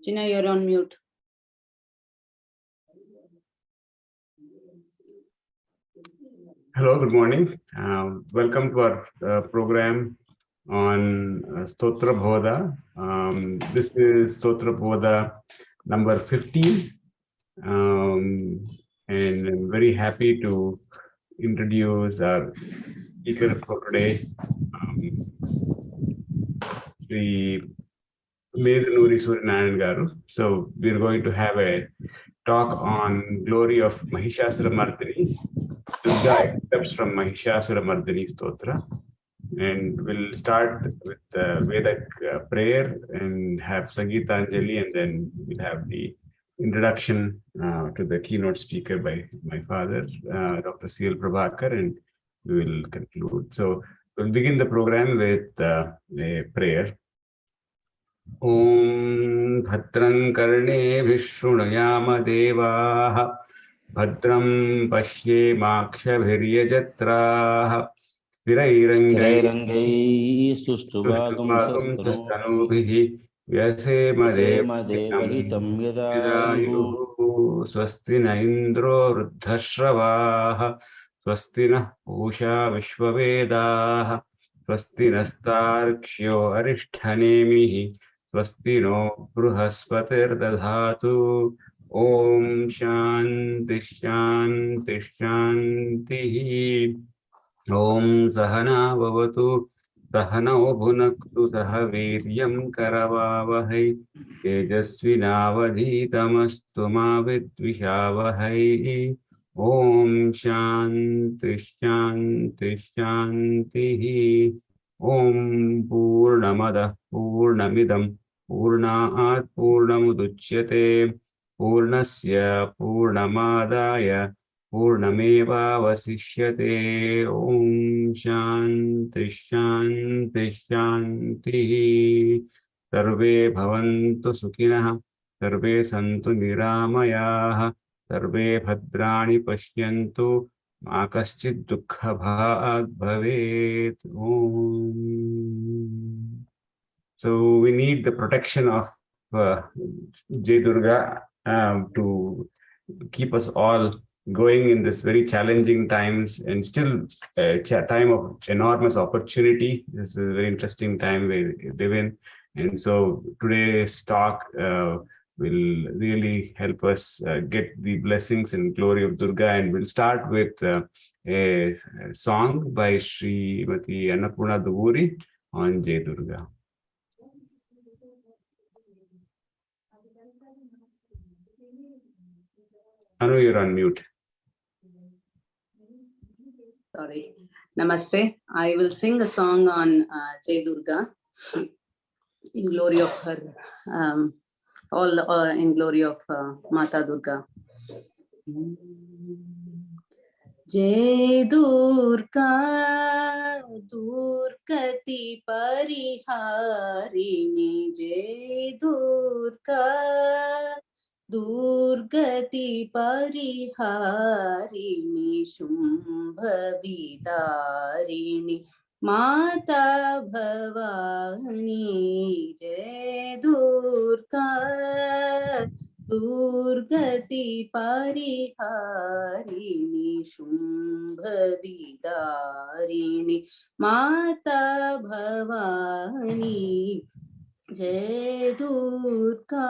China, you're on mute. Hello, good morning. Welcome to our program on Stotrabodha. This is Stotrabodha number 15. And I'm very happy to introduce our speaker for today, Sri Medunuri Suryanarayan. So we're going to have a talk on glory of Mahishasura Mardini. Durga excerpts from Mahishasura Mardini Stotra. And we'll start with the Vedic prayer and have Sangeetanjali, and then we'll have the introduction to the keynote speaker by my father, Dr. C.L. Prabhakar, and we will conclude. So we'll begin the program with a prayer. Om Bhatran Karne Vishunayama Devaha Bhadram Pashye Maksha Viryajatraha Sthirairangai Sustubagam Sanubihi Vyasemadevhitam Yadayuhu Swastina Indro Ruddhashravaha Swastina Pusha Vishwavedaha Swastinastarkshyo Arishthanemihi Swastino Bruhaspatir Dadhatu Om Shanti Shanti Shanti Om Sahana Bhavatu Sahano Bhunaktu Sahaviryam Karavavahai Tejasvinavadhitamastu ma vidvishavahai Om Shanti Shanti Shanti Om Purnamada Purnamidam Purnaat Purnamuduchyate Purnasya Purnamadaya Purnameva Vasishyate Om Shanti Shanti Shanti Sarve Bhavantu Sukhinah Sarve Santu Niramayah Sarve Bhadrani Pashyantu Ma Kaschid Dukkha Bhag Bhavet Om. So we need the protection of Jai Durga to keep us all going in this very challenging times, and still a time of enormous opportunity. This is a very interesting time we live in. And so today's talk will really help us get the blessings and glory of Durga. And we'll start with a song by Srimati Annapurna Duburi on Jai Durga. Anu, you're on mute. Sorry. Namaste. I will sing a song on Jai Durga in glory of her, in glory of Mata Durga. Jai Durga, Durgati Pariharini, Jai Durga, Durgati Pariharini, Shumbhavidarini, Mata Bhavani, Jai Durga, Durgati Pariharini, Shumbhavidarini, Mata Bhavani, Jai Durga.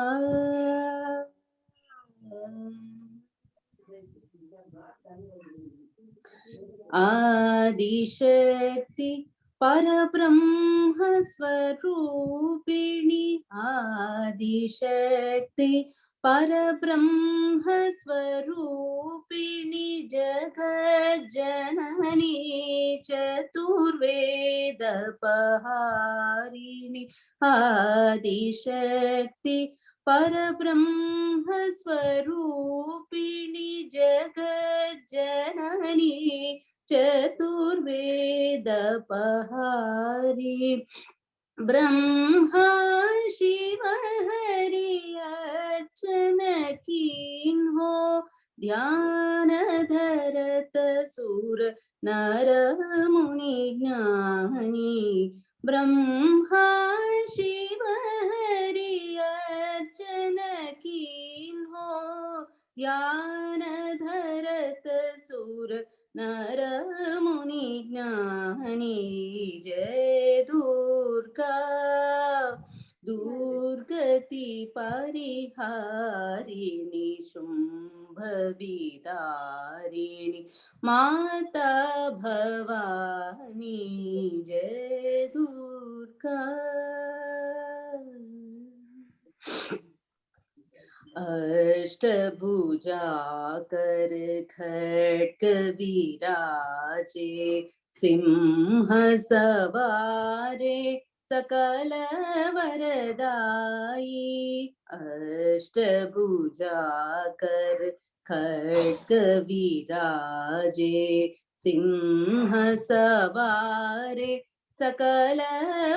Adishakti Parabrahma Swarupini, Adishakti Parabrahma Swarupini, Jagadjanani Chaturveda Paharini, Adishakti Parabrahma Swarupini, Jagadjanani Chaturveda Pahari, Brahma Shiva Hari Archana Kinho, Dhyana Dharata Sur Nara Muni Jnani, Brahma Shiv Hari अर्चन कीन्हो यान धरत सुर नर मुनि ज्ञानी जय दुर्गा दुर्गति परिहारिणि शुंभ विदारिणि माता भवानी जय दुर्गा अष्टभुजा कर खड्ग विराजे सिंह सवारे सकल वरदाई अष्टभुजा कर खड्ग विराजे सिंह सवारे सकल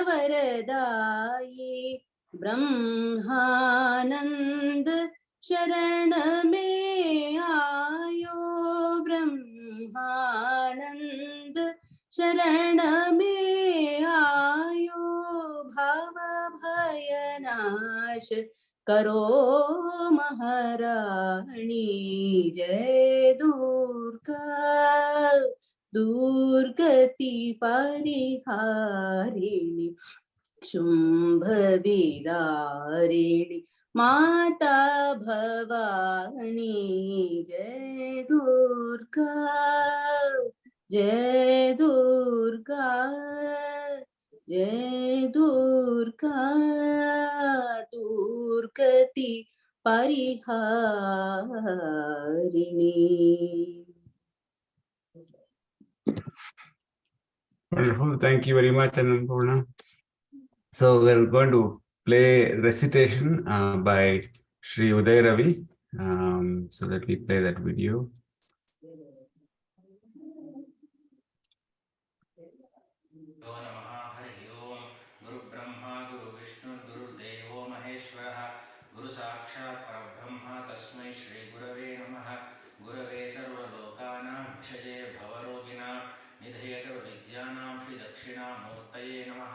वरदाई ब्रह्मानंद शरण में आयो ब्रह्मानंद शरण में आयो भाव भयनाश करो महारानी जय दुर्गा दुर्गति परिहारिणि शुंभ विदारिणि माता भवानी जय दुर्गा जय दुर्गा जय दुर्गा दुर्गति परिहारिणि. Wonderful. Thank you very much, Annapurna. So we're going to play recitation by Sri Uday Ravi. So let me play that video. गुरु ब्रह्मा गुरु विष्णु गुरुर्देवो महेश्वरः गुरु साक्षात् परब्रह्म तस्मै श्री गुरवे नमः. गुरवे सर्वलोकानां भिषजे भवरोगिणां निधये सर्वविद्यानां श्री दक्षिणामूर्तये नमः.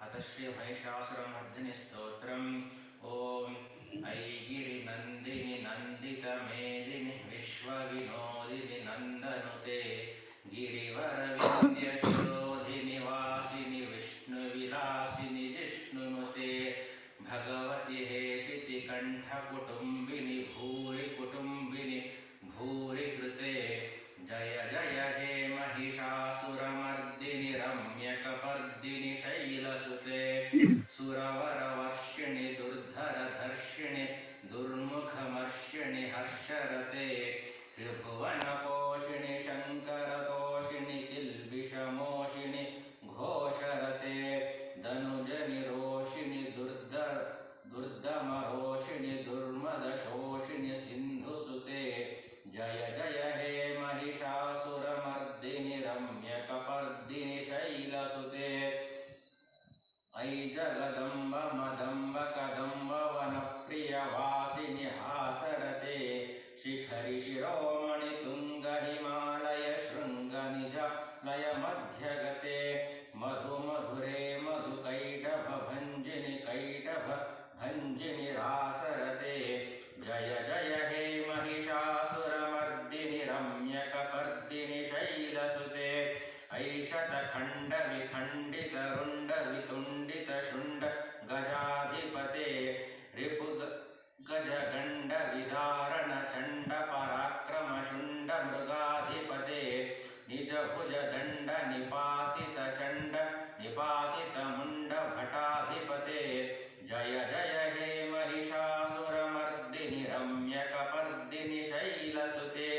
अथ श्री महिषासुरमर्दिनि स्तोत्रम्. ओम ऐगिरि नंदिनि नंदित मेदिनि विश्वविनोदिनि नंदनुते गिरिवर विंध्य शिरोधिनि वासिनि विष्णुविलासिनि जिष्णुनुते भगवति हेशिति कंठ कुटुंबिनि भूरि कुटुंबिनि भूरि कृते जय जय हे महिषासुरमर्दिनि रम्यकपर्दिनि शैलसुते सुरवरवर्षिणि दुर्धरधर्षिणि दुर्मुखमर्षिणि हर्षरते त्रिभुवनपोषिणि शङ्करतोषिणि किल्बिषमोषिणि घोषरते धनुजनिरोषिणि दुर्दमरोषिणि दुर्मदशोषिणि सिन्धुसुते जय जय हे महिषासुरमर्दिनि रम्यकपर्दिनि शैलसुते ऐ जगदम्ब मदम्ब कदम्ब वनप्रियवासिनि हासरते शिखरि शिरोमणि तुंग हिमालय शृंग निज लय मध्यगते मधु मधुरे मधुकैटभ भंजिनि कैटभ भंजिनि रासरते जय जय हे महिषासुरमर्दिनि रम्यकपर्दिनि शैलसुते ऐशतखण्ड विखण्डित रुण्ड वितुण्डित शुण्ड गजाधिपते रिपु गजगण्ड विदारण चण्ड पराक्रम शुण्ड मृगाधिपते निज भुज दण्ड निपातित चण्ड निपातित मुण्ड भटाधिपते जय जय हे महिषासुरमर्दिनि रम्यकपर्दिनि शैलसुते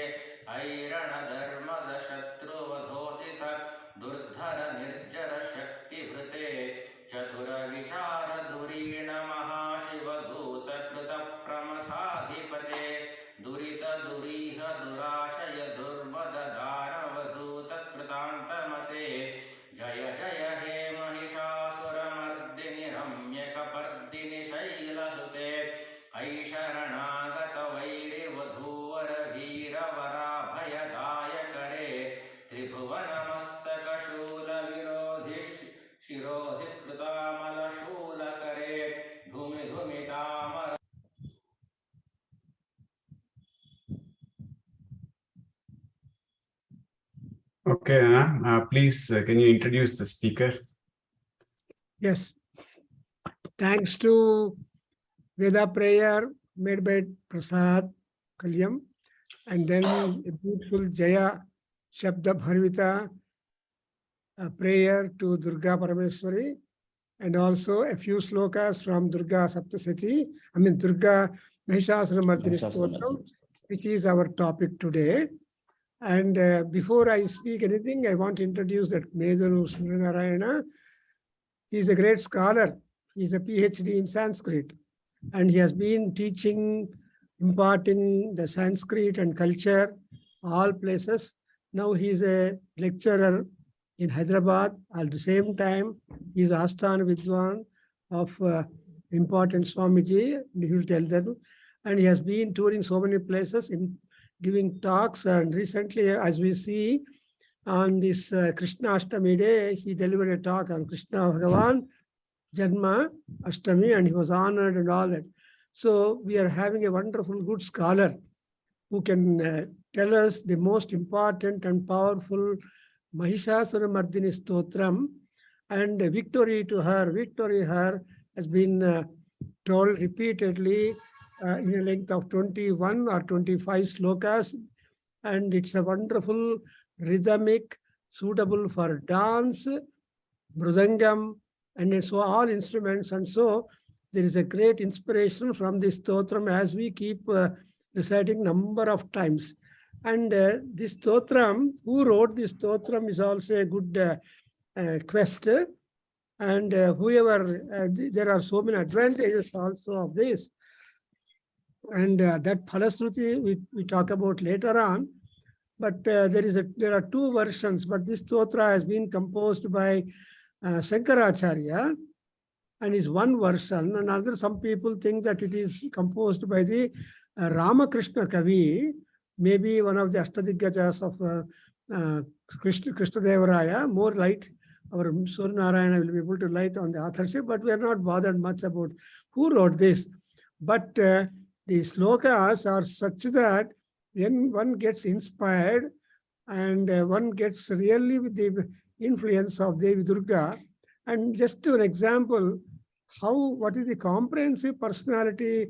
ऐरणधर्मद शत्रुवधोतित दुर्धर निर्जर शक्तिभृते चतुर विचार धुरीण महाशिवदूत कृत प्रमथाधिपते दुरित दुरीह दुराशय दुर्मद दानवदूत कृतान्तमते जय जय हे महिषासुरमर्दिनि रम्यकपर्दिनि शैलसुते ऐशरणागत वैरिवधूवर वीरवराभयदायकरे त्रिभुवन Okay, Anna, please, can you introduce the speaker? Yes. Thanks to Veda prayer made by Prasad Kalyam, and then a beautiful Jaya Shabda Bharvita prayer to Durga Parameswari, and also a few slokas from Durga Saptasati, Durga Mahishasura-mardini Stotram, which is our topic today. And before I speak anything, I want to introduce that Meduru Suryanarayana. He is a great scholar. He is a PhD in Sanskrit, and he has been teaching, imparting the Sanskrit and culture, all places. Now he is a lecturer in Hyderabad. At the same time, he is Asthana Vidwan of important Swamiji. He will tell them. And he has been touring so many places in giving talks. And recently, as we see, on this Krishna Ashtami day, he delivered a talk on Krishna Bhagavan Janma Ashtami, and he was honored and all that. So we are having a wonderful, good scholar who can tell us the most important and powerful Mahishasura-mardini Stotram, and victory to her has been told repeatedly in a length of 21 or 25 slokas, and it's a wonderful, rhythmic, suitable for dance, mridangam, and so all instruments. And so there is a great inspiration from this stotram as we keep reciting number of times. And this stotram, who wrote this stotram is also a good quest. And whoever, there are so many advantages also of this. And that Phalasruti we talk about later on. But there are two versions, but this stotra has been composed by Shankaracharya, and is one version. And some people think that it is composed by the Ramakrishna Kavi, maybe one of the Ashtadiggajas of Krishnadevaraya. More light, our Suryanarayana will be able to light on the authorship, but we are not bothered much about who wrote this. But the slokas are such that when one gets inspired and one gets really with the influence of Devi Durga. And just an example, what is the comprehensive personality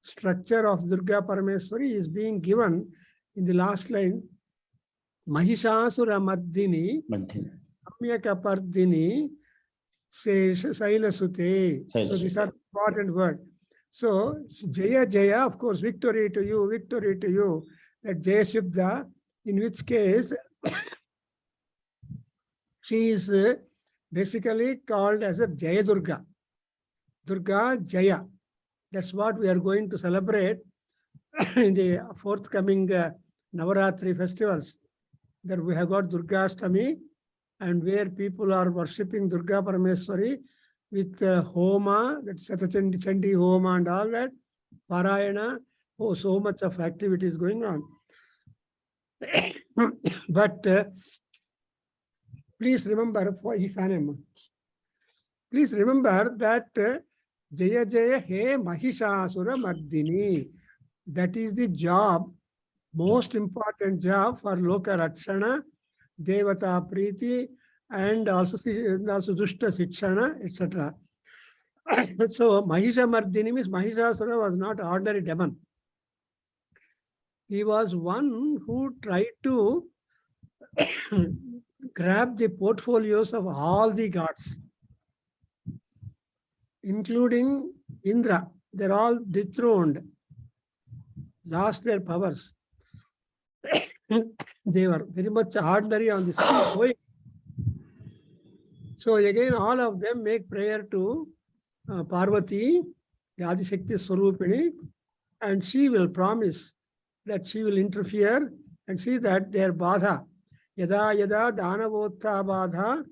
structure of Durga Parameswari is being given in the last line. Mahishasura-mardini, Ramyakapardini, Sailasute. So these are important words. So Jaya Jaya, of course, victory to you, that Jaya Shubda, in which case she is basically called as a Jaya Durga. Durga Jaya. That's what we are going to celebrate in the forthcoming Navaratri festivals. There we have got Durga Ashtami, and where people are worshipping Durga Parameswari with Homa, that's Chandi Homa and all that, Parayana. Oh, so much of activity is going on. But please remember, please remember that Jaya Jaya He Mahishasura-mardini. That is the job, most important job for Loka Rakshana, Devata Priti, and also Dushta Sikshana, etc. So Mahisha-mardini means Mahishasura was not ordinary demon. He was one who tried to grab the portfolios of all the gods, including Indra. They're all dethroned, lost their powers. They were very much ordinary on the street. So again, all of them make prayer to Parvati, the Adishakti Swarupini, and she will promise that she will interfere and see that their badha, yada yada danavotta badha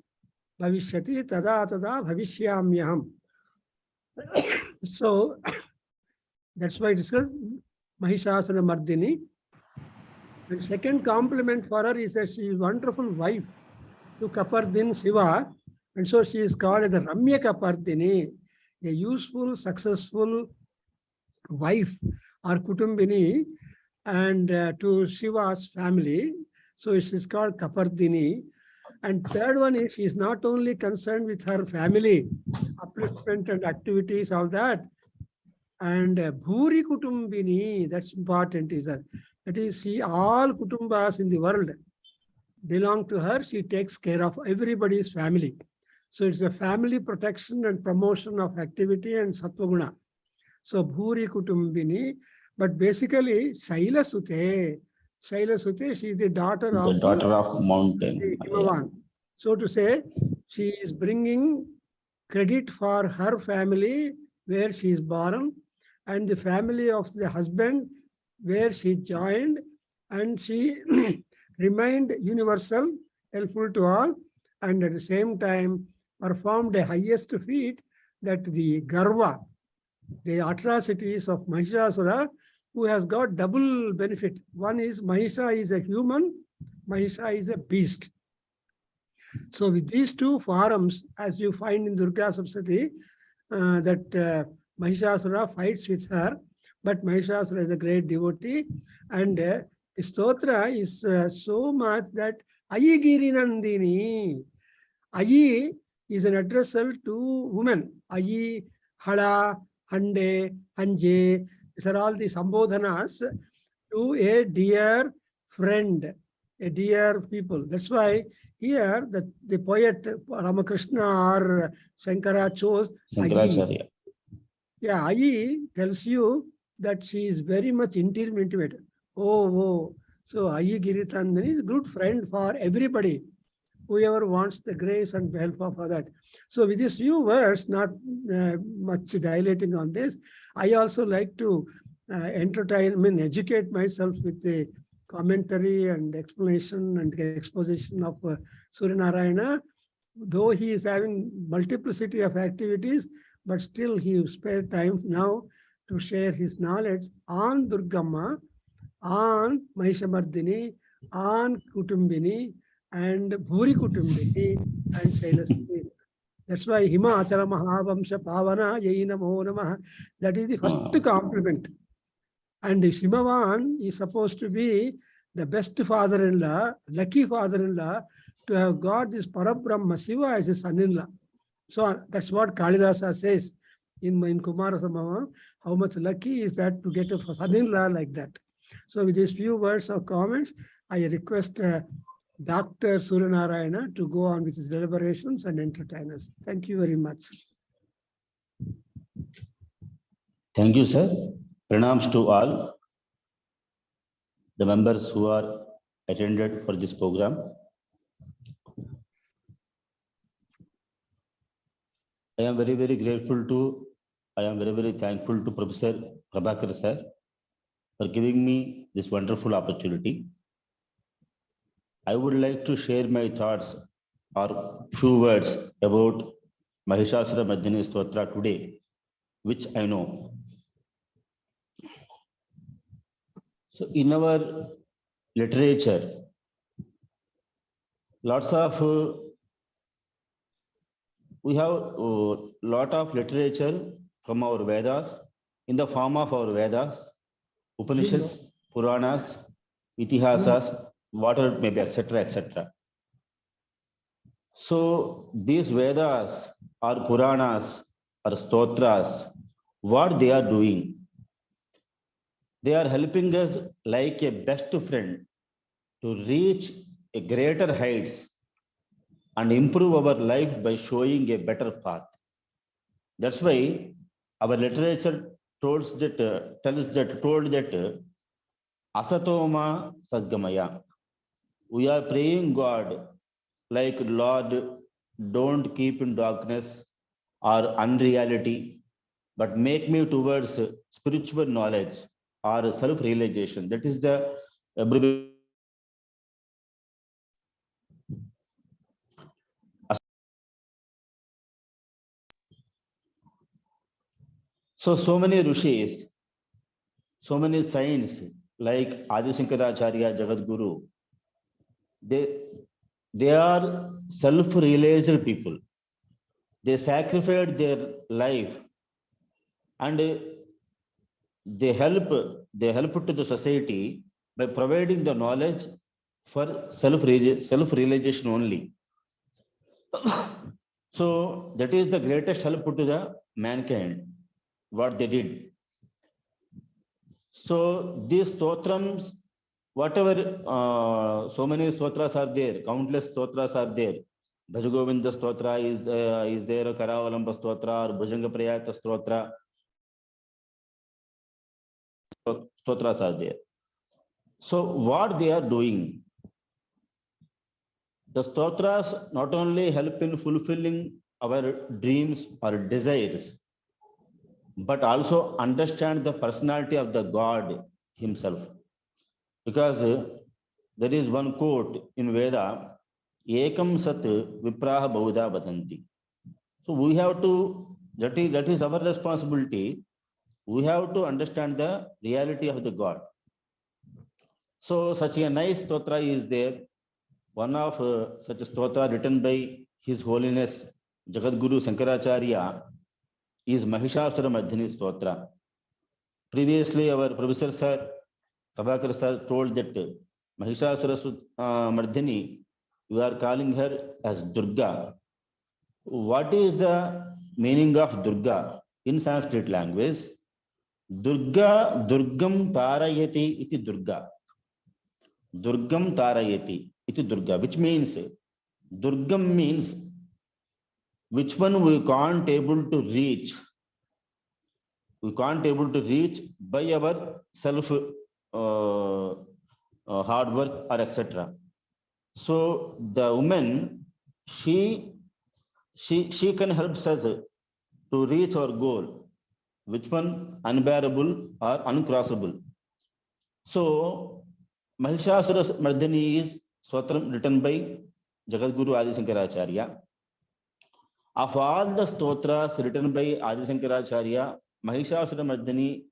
bhavishyati tada tada bhavishyamyaham. So that's why it is called Mahishasura-mardini. And second compliment for her is that she is a wonderful wife to Kapardin Shiva, and so she is called as the Ramyakapardini, a useful, successful wife or Kutumbini, and to Shiva's family. So she's called Kapardini. And third one is she is not only concerned with her family, upliftment and activities, all that. And Bhuri Kutumbini, that's important, is that is she, all Kutumbas in the world belong to her. She takes care of everybody's family. So it's a family protection and promotion of activity and Sattva-guna. So Bhuri Kutumbini, but basically Shaila Sute, she is the daughter The of daughter of mountain. Himavan. So to say, she is bringing credit for her family where she is born and the family of the husband where she joined, and she remained universal, helpful to all, and at the same time performed the highest feat, that the Garva, the atrocities of Mahishasura, who has got double benefit. One is Mahisha is a human, Mahisha is a beast. So with these two forms, as you find in Durga Saptati, that Mahishasura fights with her, but Mahishasura is a great devotee, and the stotra is so much that Ayi Giri Nandini. Ayi is an addressal to women. Ayi, Hala, Hande, Hanje. These are all the Sambodhanas to a dear friend, a dear people. That's why here the poet Ramakrishna or Shankara chose Ayi. Shankaracharya. Yeah, Ayi tells you that she is very much intimate. Oh. So Ayi Giritandani is a good friend for everybody, whoever wants the grace and help of that. So with these few words, not much dilating on this, I also like to educate myself with the commentary and explanation and exposition of Suryanarayana. Though he is having multiplicity of activities, but still he spared time now to share his knowledge on Durgamma, on Mahishamardini, on Kutumbini, and Bhuri Kutumbini, and Shailaswami. That's why Hima Achara Mahavamsha Pavana Yai Namo Namah. That is the first compliment. And the Shimavan is supposed to be the best father-in-law, lucky father-in-law, to have got this Parabrahma Shiva as a son-in-law. So that's what Kalidasa says in Kumara Sambhavam. How much lucky is that to get a son-in-law like that? So with these few words of comments, I request Dr. Suryanarayana to go on with his deliberations and entertain us. Thank you very much. Thank you, sir. Pranams to all the members who are attended for this program. I am very, very thankful to Professor Prabhakargaru sir for giving me this wonderful opportunity. I would like to share my thoughts or few words about Mahishasura Mardini Stotra today, which I know. So in our literature, we have a lot of literature from our Vedas, in the form of our Vedas, Upanishads, Puranas, Itihasas, whatever it may be, etc., etc. So these Vedas or Puranas or Stotras, what they are doing, they are helping us like a best friend to reach a greater heights and improve our life by showing a better path. That's why our literature told that Asatoma Sadgamaya. We are praying God like, Lord, don't keep in darkness or unreality, but make me towards spiritual knowledge or self-realization. That is the abbreviation. So many rishis, so many saints like Adi Shankaracharya, Jagadguru, they are self-realized people. They sacrificed their life and they help to the society by providing the knowledge for self-realization only. So that is the greatest help to the mankind, what they did. So these stotrams, whatever, so many stotras are there, countless stotras are there. Bhajagovinda stotra is there, Karavalamba stotra, or Bhujanga Prayata stotra. Stotras are there. So what they are doing? The stotras not only help in fulfilling our dreams or desires, but also understand the personality of the God himself. Because there is one quote in Veda, Ekam Sat Vipraha Bahuda Vadanti. So we have to, that is our responsibility. We have to understand the reality of the God. So such a nice stotra is there. One of such a stotra written by His Holiness Jagadguru Sankaracharya is Mahishasura Mardhini stotra. Previously, our professor sir, Prabhakargaru sir, told that Mahishasura Mardhini, we are calling her as Durga. What is the meaning of Durga in Sanskrit language? Durga, Durgam Tarayati iti Durga. Durgam Tarayati iti Durga, which means, Durgam means which one we can't able to reach. We can't able to reach by our self hard work or etc. So the woman, she can help us to reach our goal, which one unbearable or uncrossable. So Mahishasura Mardhini is Swatram written by Jagadguru Adi Sankaracharya. Of all the stotras written by Adi Sankaracharya, Mahishasura Mardhini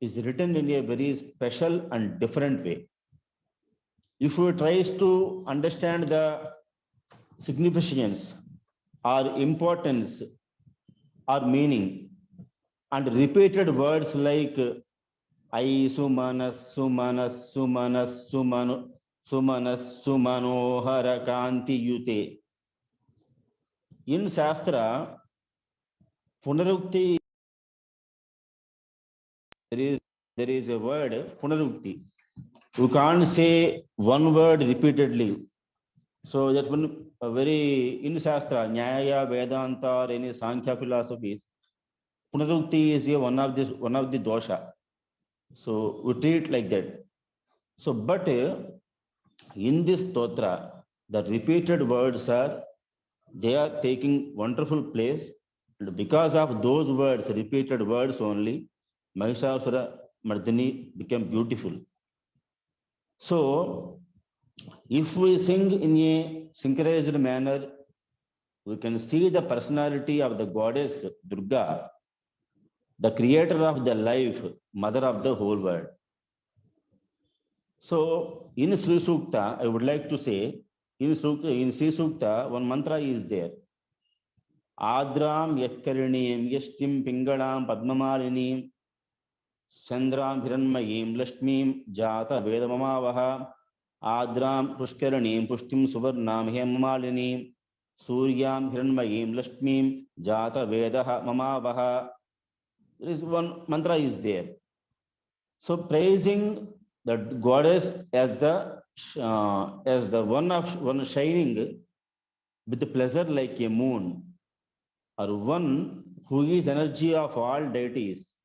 is written in a very special and different way. If we try to understand the significance or importance or meaning and repeated words like I Sumanas, Sumanas, Sumanas, Sumano, Sumanas, Sumanohara Kanti Yute. In Shastra, Punarukti, there is a word, Punarukti. You can't say one word repeatedly. So that's one very, in Shastra, Nyaya, Vedanta, or any Sankhya philosophies, Punarukti is one of the dosha. So we treat like that. So, but in this stotra, the repeated words they are taking wonderful place. And because of those words, repeated words only, Mahishasura Mardhini became beautiful. So, if we sing in a synchronized manner, we can see the personality of the goddess Durga, the creator of the life, mother of the whole world. So in Sri Sukta, I would like to say, in Sri Sukta, one mantra is there. Adram Yakkarinim Yashtim Pingadam Padmamalinim Sandram Hiranmayim Lashmim Jata Vedamamavaha Adram Pushkaranim Pushtim Suvarnam Hemamalinim Suryam Hiranmayim Lashmim Jata Vedaha Mamavaha. There is one mantra is there. So praising the goddess as the one shining with pleasure like a moon, or one who is energy of all deities,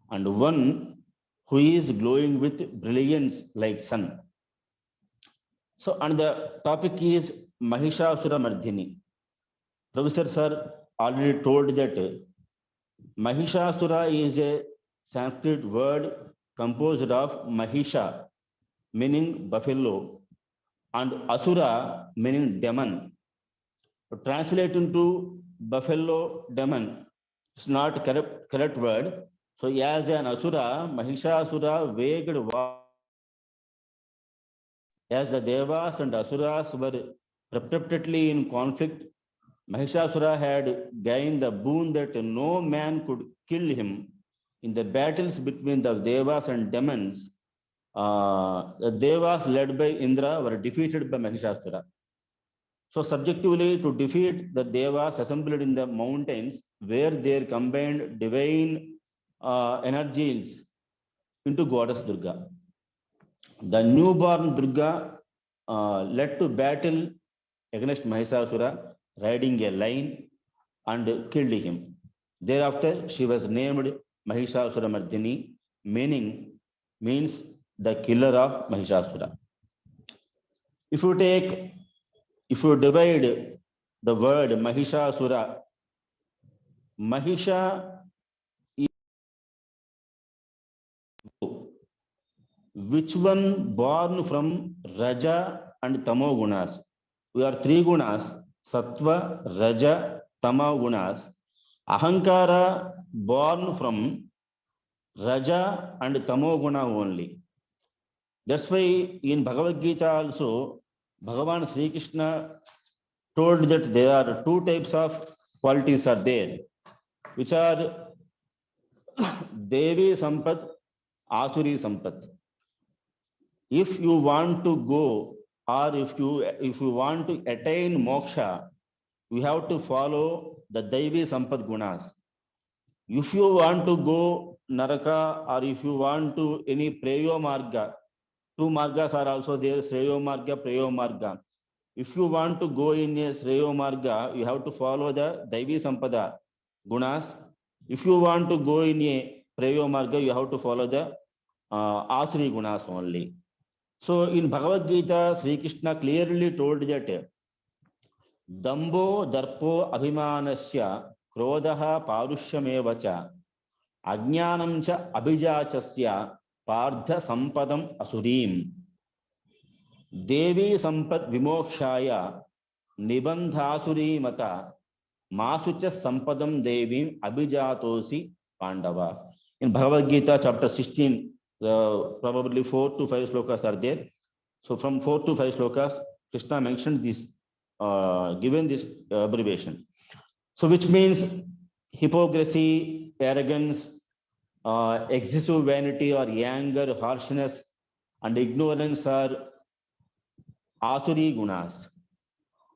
and one who is glowing with brilliance like sun. So, and the topic is Mahishasura Mardhini. Professor sir already told that Mahishasura is a Sanskrit word composed of Mahisha, meaning buffalo, and Asura, meaning demon. Translate into buffalo, demon, it's not correct word. So as an Asura, Mahishasura waged war. As the Devas and Asuras were perpetually in conflict, Mahishasura had gained the boon that no man could kill him. In the battles between the Devas and demons, the Devas led by Indra were defeated by Mahishasura. So subjectively, to defeat the Devas assembled in the mountains where they combined divine energies into goddess Durga. The newborn Durga led to battle against Mahishasura, riding a lion and killed him. Thereafter, she was named Mahishasura Mardini, means the killer of Mahishasura. If you divide the word Mahishasura, Mahisha is which one born from Raja and Tamo gunas. We are three gunas, Sattva, Raja, Tamo gunas. Ahankara born from Raja and Tamo guna only. That's why in Bhagavad Gita also, Bhagavan Sri Krishna told that there are two types of qualities are there, which are Devi Sampat, Asuri Sampat. If you want to go, or if you want to attain moksha, we have to follow the Devi Sampat gunas. If you want to go Naraka, or if you want to any Preyo Marga, two margas are also there, Sreyo Marga, Preyo Marga. If you want to go in a Sreyo Marga, you have to follow the Devi Sampada gunas. If you want to go in a Preyo Marga, you have to follow the Asuri gunas only. So in Bhagavad Gita, Sri Krishna clearly told that Dambo Darpo Abhimanasya Krodaha Parushamevacha Ajnanamcha Abhijachasya Partha Sampadam Asurim Devi Sampat Vimokshaya Nibandhasuri Mata Masucha Sampadam Devim Abhijatosi Pandava. In Bhagavad Gita, chapter 16, probably 4 to 5 slokas are there. So from 4 to 5 slokas, Krishna mentioned this, given this abbreviation. So which means hypocrisy, arrogance, excessive vanity or anger, harshness, and ignorance are Asuri gunas.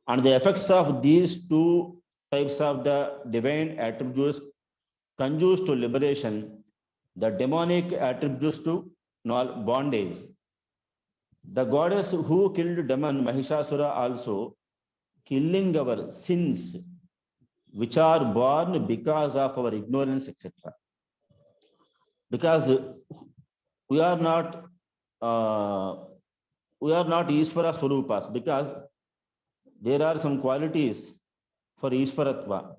And the effects of these two types of the divine attributes conduce to liberation, the demonic attributes to bondage. The goddess who killed demon Mahishasura also killing our sins, which are born because of our ignorance, etc. Because we are not Ishvara Swarupas, because there are some qualities for Ishvaratva.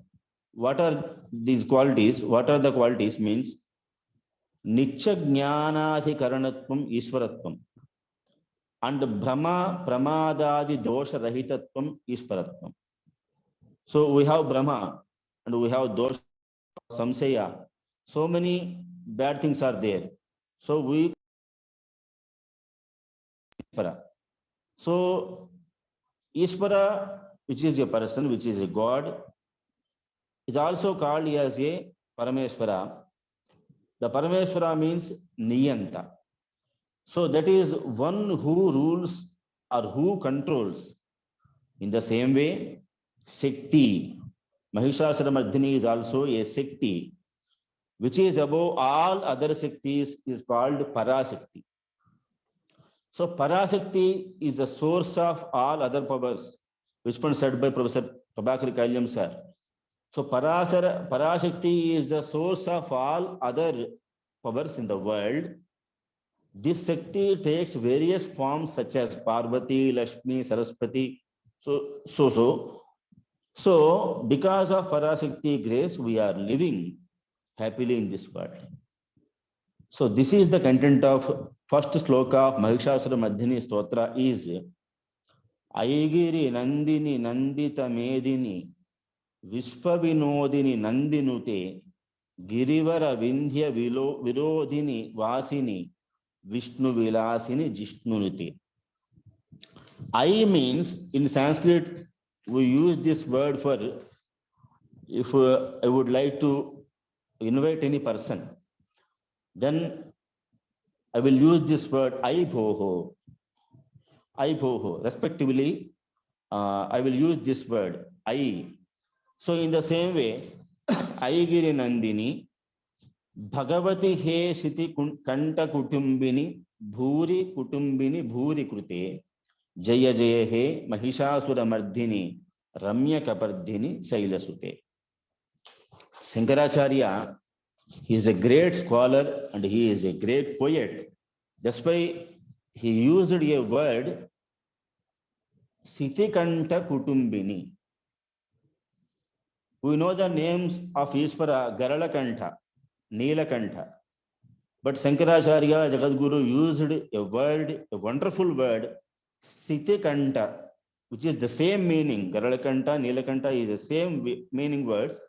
What are these qualities? What are the qualities? Means Nicha Jnanadhikaranatvam Ishvaratvam and Brahma Pramadadi Dosha Rahitatvam Ishvaratvam. So we have Brahma and we have Dosha, Samsaya. So many bad things are there. So we Ishvara. So Ishvara, which is a person, which is a God, is also called as a Parameshvara. The Parameshvara means Niyanta. So that is one who rules or who controls. In the same way, Shakti, Mahishasura Mardini is also a Shakti, which is above all other Shaktis, is called Parashakti. So Parashakti is the source of all other powers, which was said by Professor Prabhakargaru sir. So Parashakti is the source of all other powers in the world. This Shakti takes various forms such as Parvati, Lakshmi, Saraswati. So because of Parashakti grace, we are living happily in this world. So this is the content of first sloka of Mahishasura Mardini Stotra is Aigiri Nandini Nandita Medini Vishpavinodini Nandinute Girivara Vindhya Virodhini Vasini Vishnu Vilasini Jishnunute. I means in Sanskrit we use this word for if I would like to invite any person, then I will use this word I bhoho, respectively. I will use this word I. So in the same way, Aigiri Nandini, Bhagavati he Siti Kanta Kutumbini, Bhuri Kutumbini, Bhuri Krute, Jaya Jaya he Mahishasura Mardhini, Ramya Kapardhini, Sailasute. Shankaracharya, he is a great scholar and he is a great poet. That's why he used a word Sitikanta Kutumbini. We know the names of Ishvara, Garalakanta, Neelakanta. But Shankaracharya, Jagadguru used a word, a wonderful word, Sitikanta, which is the same meaning. Garalakanta, Neelakanta is the same meaning words.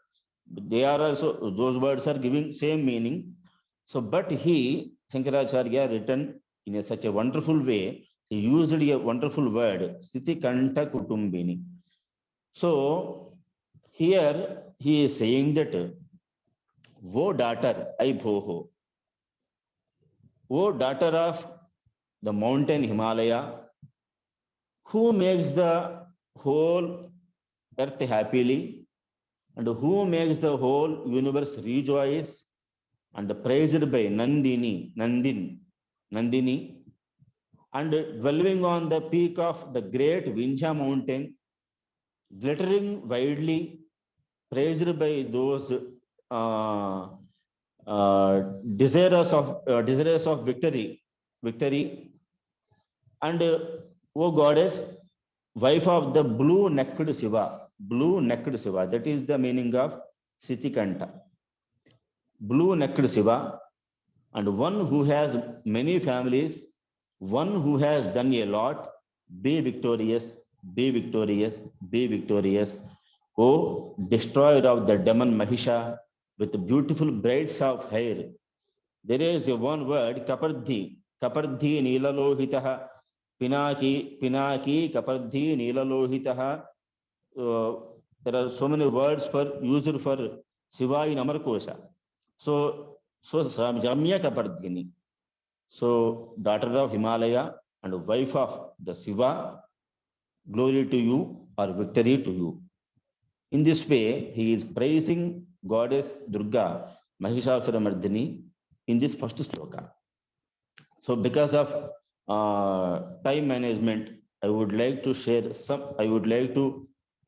They are also, those words are giving same meaning. So, but he, Shankaracharya, written in such a wonderful way, he used a wonderful word, Sitikanta Kutumbini. So, here he is saying that, wo daughter, I bhoho, wo daughter of the mountain Himalaya, who makes the whole earth happily, and who makes the whole universe rejoice, and praised by Nandini, and dwelling on the peak of the great Vindhya mountain, glittering widely, praised by those desirous of victory, and O goddess, wife of the blue-necked Shiva, that is the meaning of Sitikanta. Blue-necked Shiva, and one who has many families, one who has done a lot, be victorious, be victorious, be victorious. O destroyer of the demon Mahisha with beautiful braids of hair. There is a one word, Kapardhi Nilalohitaha, Pinaki, Kapardhi Nilalohitaha. There are so many words used for Shiva in Amarkosha. So Ramya Kapardhini. So daughter of Himalaya and wife of the Shiva, glory to you or victory to you. In this way, he is praising goddess Durga, Mahishasura Mardini, in this first sloka. So because of time management, I would like to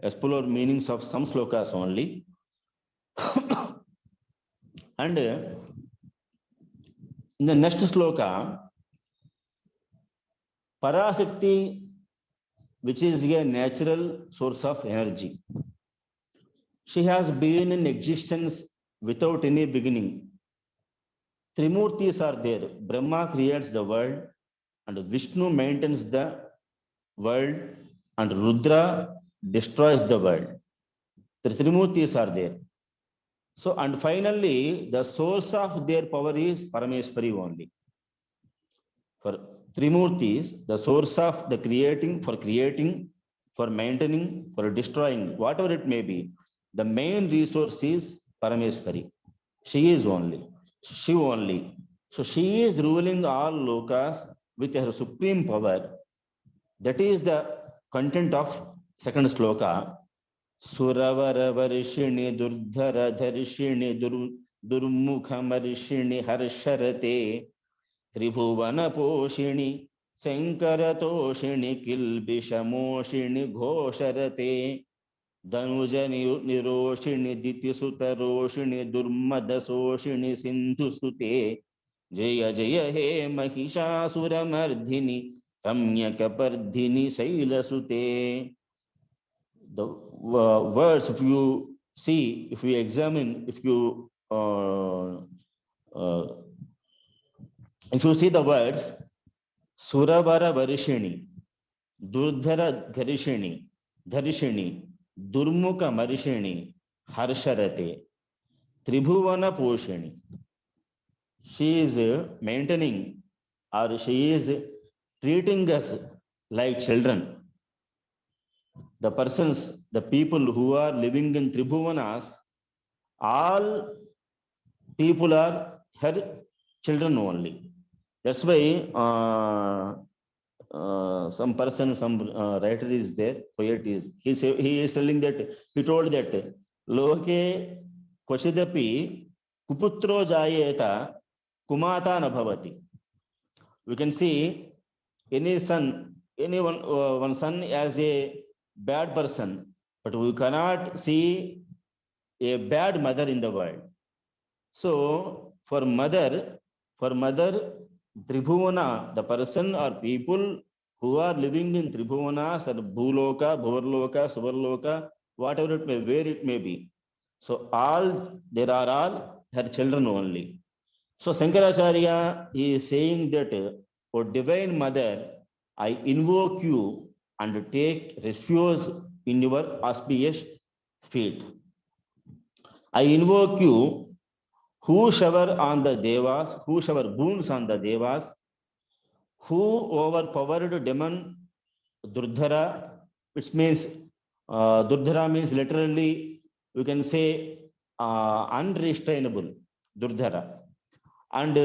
explore meanings of some slokas only. And in the next sloka, Parashakti, which is a natural source of energy. She has been in existence without any beginning. Trimurtis are there. Brahma creates the world, and Vishnu maintains the world, and Rudra destroys the world. The Trimurtis are there. So, and finally, the source of their power is Parameshwari only. For Trimurtis, the source of the creating, for maintaining, for destroying, whatever it may be, the main resource is Parameshwari. She is only. She only. So she is ruling all lokas with her supreme power. That is the content of second sloka. Suravara varishini durdhara dharishini durmukha marishini harsharate tribhuvana poshini sankaratoshini kilbishamoshini ghosharate Danuja niroshini dityasuta roshini durmadasoshini sindhusute Jaya Jaya he Mahishasura Mardhini Ramyakapardhini Sailasute. The words, if you see, if you examine, if you see the words, Suravara Varishini, Durdhara Dharishini, Durmukha Marishini, Harsharate, Tribhuvana Poshini. She is maintaining, or she is treating us like children. The persons, the people who are living in Tribhuvanas, all people are her children only. That's why some person, some writer is there, poet is, he is telling that, he told that, Loke Kwashidapi Kuputro Jayeta Kumata Nabhavati. We can see any son, one son as a bad person, but we cannot see a bad mother in the world. So for mother Tribhuvana, the person or people who are living in Tribhuvanas or Bhuloka, Bhurloka, Suvarloka, whatever it may, where it may be. So there are all her children only. So Shankaracharya is saying that, O Divine Mother, I invoke you and take refuge in your auspicious feet. I invoke you, who shower on the Devas, who shower boons on the Devas, who overpowered demon Durdhara, which means Durdhara means literally, we can say unrestrainable, Durdhara, and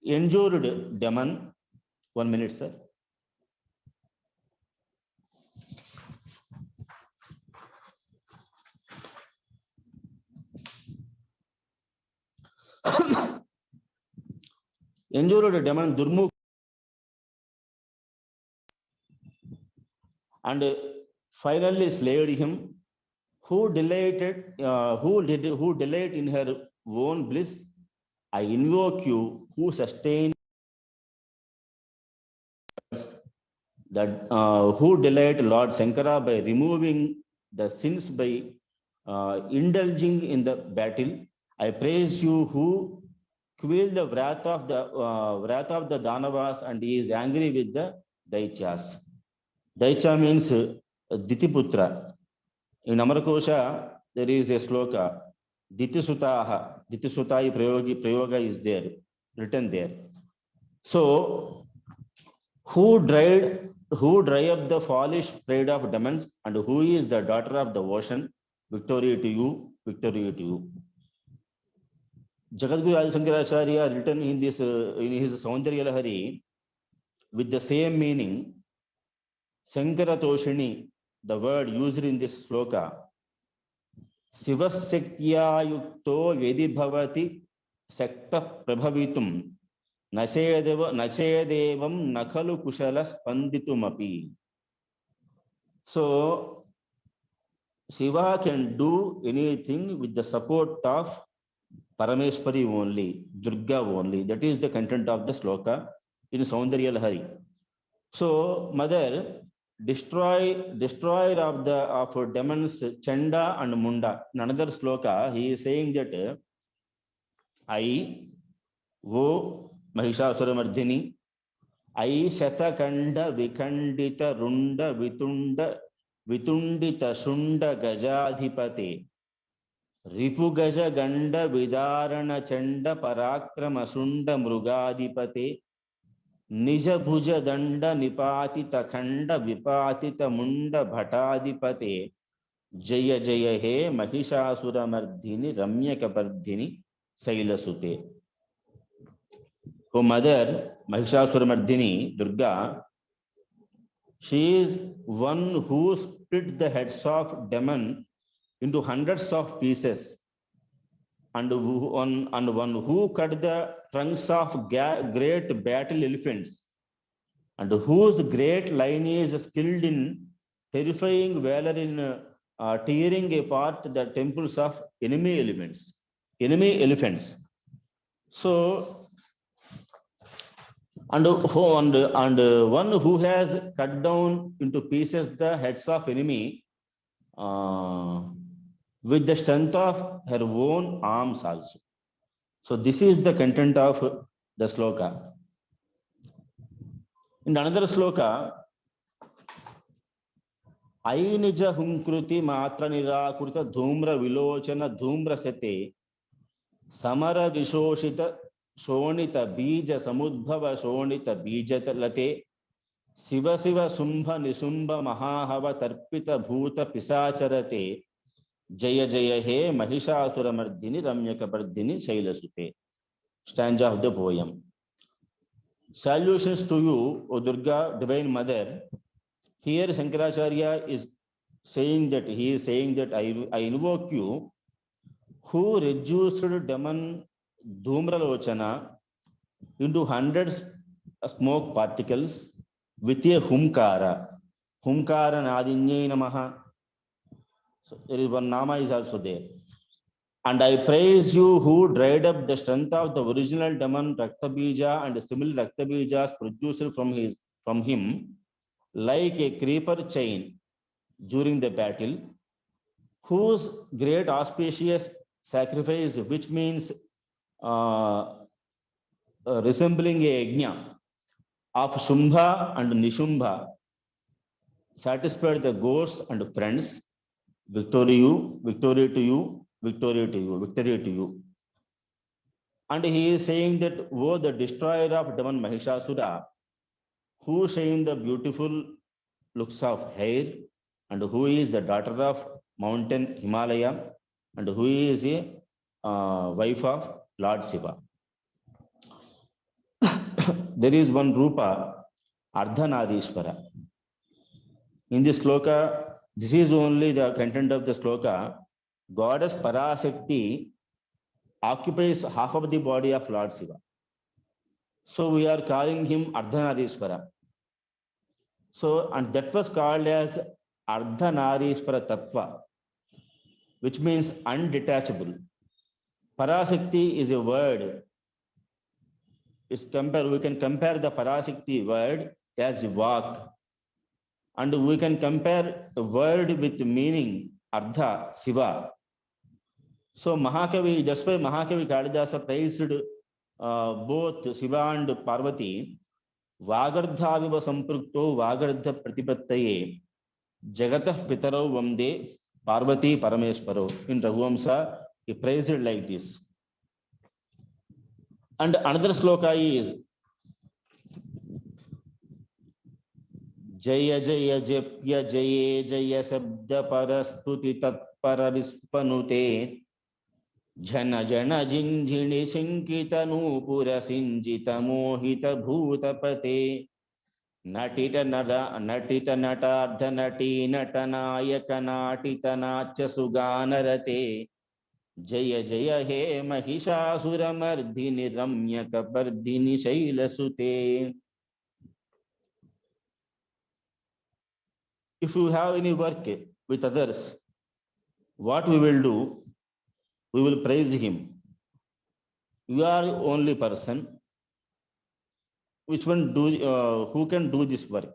endured demon. 1 minute, sir. Endured demon Durmukh, and finally slayed him. Who delight in her own bliss? I invoke you, who sustain that, who delight Lord Shankara by removing the sins by indulging in the battle. I praise you, who quell the wrath of the Danavas, and he is angry with the Daityas. Daitya means Ditiputra. In Amarkosha, there is a sloka, Ditisutaha, Ditisutai Prayoga is there, written there. So, who drive up the foolish pride of demons, and who is the daughter of the ocean? Victory to you, victory to you. Jagadguru Adi Shankaracharya written in this in his Saundarya Lahari with the same meaning. Shankara Toshini, the word used in this sloka, Sivasaktya yukto yedi bhavati sakta prabhavitum nachedevam nakalu kushala spanditumapi. So Shiva can do anything with the support of Parameshwari only, Durga only. That is the content of the sloka in Saundarya Lahari. So mother, destroyer of demons Chanda and Munda. In another sloka, he is saying that I, O Mahishasuramardhini, I Shatakanda Vikandita Runda Vitundita Shunda Gajadhipate Ripu Gaja Ganda Vidarana Chanda Parakrama Sunda Mrugadipate Nija Bhuja Danda Nipatita Khanda Vipatita Munda Bhatadipate Jaya Jaya He Mahishasuramardhini Ramyakapardhini Sailasute. O mother, Mahishasuramardhini, Durga, she is one who split the heads of demon into hundreds of pieces, and one who cut the trunks of great battle elephants, and whose great lineage is skilled in terrifying valor in tearing apart the temples of enemy elephants. So, and one who has cut down into pieces the heads of enemy with the strength of her own arms also. So this is the content of the sloka. In another sloka, Ainija Hunkruti Matra Nirakurta Dhumra Vilochana Dhumra Sete Samara Vishoshita Shonita Bija Samudbhava Shonita Bijata Late Siva Siva Sumbha Nisumba Mahahava Tarpita Bhuta Pisacharate Jaya Jaya He Mahishasuramardhini Ramyakapardhini Shailasute. Stanza of the poem. Salutations to you, O Durga, Divine Mother. Here Shankaracharya is saying that I invoke you, who reduced demon Dhumralochana into hundreds of smoke particles with a humkara. Humkara Nadinye Namaha. So there is one Nama is also there. And I praise you who dried up the strength of the original demon Raktabija and similar Raktabijas produced from him like a creeper chain during the battle, whose great auspicious sacrifice, which means resembling a yajna of Shumbha and Nishumbha, satisfied the ghosts and friends. Victory to you, victory to you, victory to you, victory to you. And he is saying that, oh, the destroyer of demon Mahishasura, who shine the beautiful looks of hair, and who is the daughter of mountain Himalaya, and who is a wife of Lord Shiva. There is one Rupa, Ardhanarishvara. In this sloka, this is only the content of the sloka. Goddess Parasakti occupies half of the body of Lord Shiva. So we are calling him Ardhanarishvara. So, and that was called as Ardhanarishvara Tattva, which means undetachable. Parasakti is a word. We can compare the Parasakti word as Vak. And we can compare a word with meaning Ardha, Shiva. So Mahakavi, that's why Mahakavi Kalidasa praised both Shiva and Parvati. Vagardhaviva samprukto Vagardha Pratipattaye Jagatah Pitaro Vamde Parvati Parameshwaro. In Raghuvamsa, he praised it like this. And another sloka is Jaya Jaya Jepya Jaya Jaya Sabda Parastuti Tatpara Vispanute Jana Jana Jinjini Sinkita Nupura Sinjita Mohita Bhutapate Natita Natardha Nati Natanayaka Natita Nacha Suganarate Jaya Jaya He Mahishasura Mardhini Ramya Kabardhini Shailasute. If you have any work with others, what we will do? We will praise him. You are the only person who can do this work.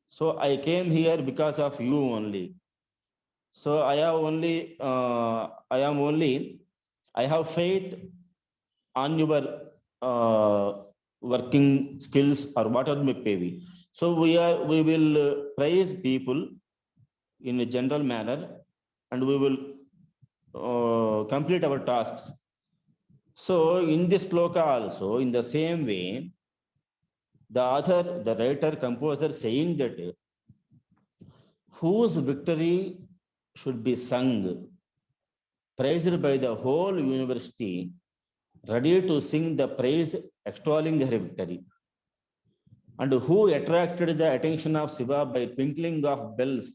So I came here because of you only. So I have faith on your working skills or whatever may be. So we will praise people in a general manner, and we will complete our tasks. So in this sloka also, in the same way, the writer, composer saying that whose victory should be sung, praised by the whole university, ready to sing the praise extolling her victory. And who attracted the attention of Shiva by twinkling of bells,